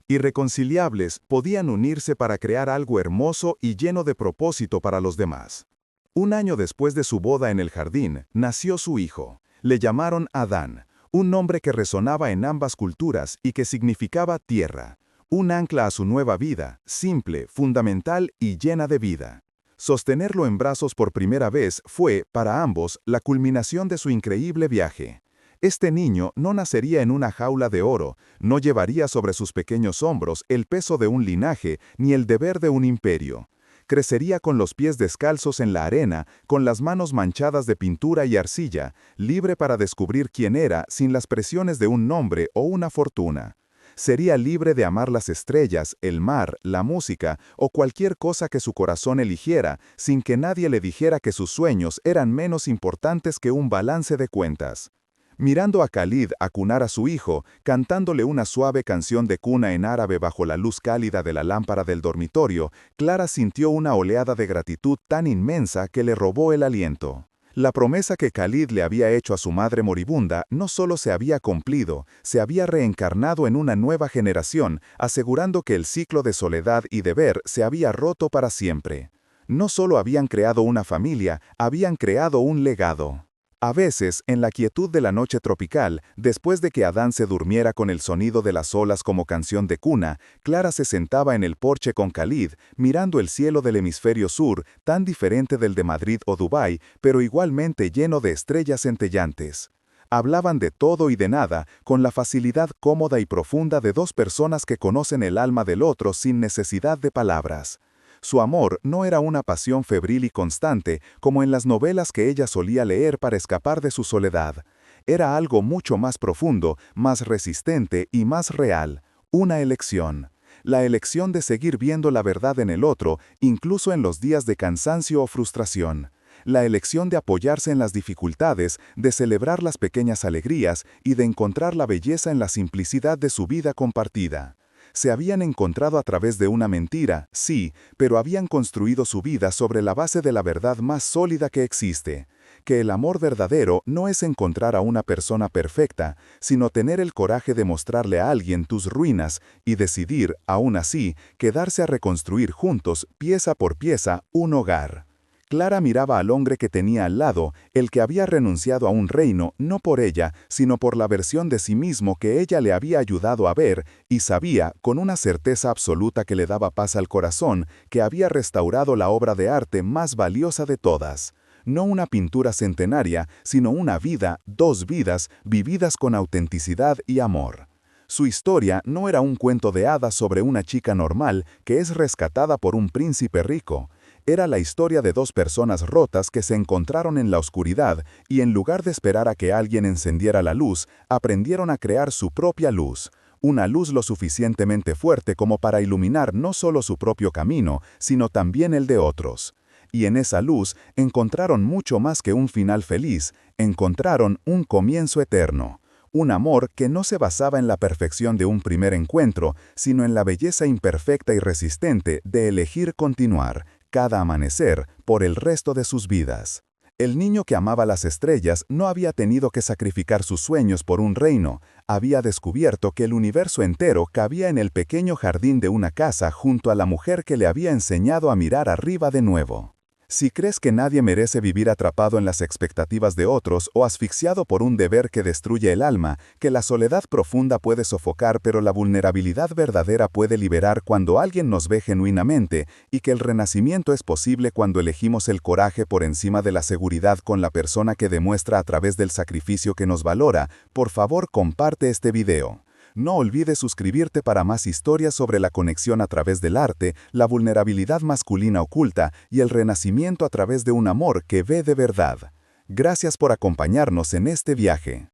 irreconciliables podían unirse para crear algo hermoso y lleno de propósito para los demás. Un año después de su boda en el jardín, nació su hijo. Le llamaron Adán, un nombre que resonaba en ambas culturas y que significaba tierra. Un ancla a su nueva vida, simple, fundamental y llena de vida. Sostenerlo en brazos por primera vez fue, para ambos, la culminación de su increíble viaje. Este niño no nacería en una jaula de oro, no llevaría sobre sus pequeños hombros el peso de un linaje ni el deber de un imperio. Crecería con los pies descalzos en la arena, con las manos manchadas de pintura y arcilla, libre para descubrir quién era sin las presiones de un nombre o una fortuna. Sería libre de amar las estrellas, el mar, la música o cualquier cosa que su corazón eligiera, sin que nadie le dijera que sus sueños eran menos importantes que un balance de cuentas. Mirando a Khalid acunar a su hijo, cantándole una suave canción de cuna en árabe bajo la luz cálida de la lámpara del dormitorio, Clara sintió una oleada de gratitud tan inmensa que le robó el aliento. La promesa que Khalid le había hecho a su madre moribunda no solo se había cumplido, se había reencarnado en una nueva generación, asegurando que el ciclo de soledad y deber se había roto para siempre. No solo habían creado una familia, habían creado un legado. A veces, en la quietud de la noche tropical, después de que Adán se durmiera con el sonido de las olas como canción de cuna, Clara se sentaba en el porche con Khalid, mirando el cielo del hemisferio sur, tan diferente del de Madrid o Dubái, pero igualmente lleno de estrellas centellantes. Hablaban de todo y de nada, con la facilidad cómoda y profunda de dos personas que conocen el alma del otro sin necesidad de palabras. Su amor no era una pasión febril y constante, como en las novelas que ella solía leer para escapar de su soledad. Era algo mucho más profundo, más resistente y más real, una elección. La elección de seguir viendo la verdad en el otro, incluso en los días de cansancio o frustración. La elección de apoyarse en las dificultades, de celebrar las pequeñas alegrías y de encontrar la belleza en la simplicidad de su vida compartida. Se habían encontrado a través de una mentira, sí, pero habían construido su vida sobre la base de la verdad más sólida que existe, que el amor verdadero no es encontrar a una persona perfecta, sino tener el coraje de mostrarle a alguien tus ruinas y decidir, aún así, quedarse a reconstruir juntos, pieza por pieza, un hogar. Clara miraba al hombre que tenía al lado, el que había renunciado a un reino, no por ella, sino por la versión de sí mismo que ella le había ayudado a ver, y sabía, con una certeza absoluta que le daba paz al corazón, que había restaurado la obra de arte más valiosa de todas. No una pintura centenaria, sino una vida, dos vidas, vividas con autenticidad y amor. Su historia no era un cuento de hadas sobre una chica normal que es rescatada por un príncipe rico. Era la historia de dos personas rotas que se encontraron en la oscuridad y en lugar de esperar a que alguien encendiera la luz, aprendieron a crear su propia luz. Una luz lo suficientemente fuerte como para iluminar no solo su propio camino, sino también el de otros. Y en esa luz encontraron mucho más que un final feliz, encontraron un comienzo eterno. Un amor que no se basaba en la perfección de un primer encuentro, sino en la belleza imperfecta y resistente de elegir continuar, cada amanecer, por el resto de sus vidas. El niño que amaba las estrellas no había tenido que sacrificar sus sueños por un reino, había descubierto que el universo entero cabía en el pequeño jardín de una casa junto a la mujer que le había enseñado a mirar arriba de nuevo. Si crees que nadie merece vivir atrapado en las expectativas de otros o asfixiado por un deber que destruye el alma, que la soledad profunda puede sofocar pero la vulnerabilidad verdadera puede liberar cuando alguien nos ve genuinamente, y que el renacimiento es posible cuando elegimos el coraje por encima de la seguridad con la persona que demuestra a través del sacrificio que nos valora, por favor comparte este video. No olvides suscribirte para más historias sobre la conexión a través del arte, la vulnerabilidad masculina oculta y el renacimiento a través de un amor que ve de verdad. Gracias por acompañarnos en este viaje.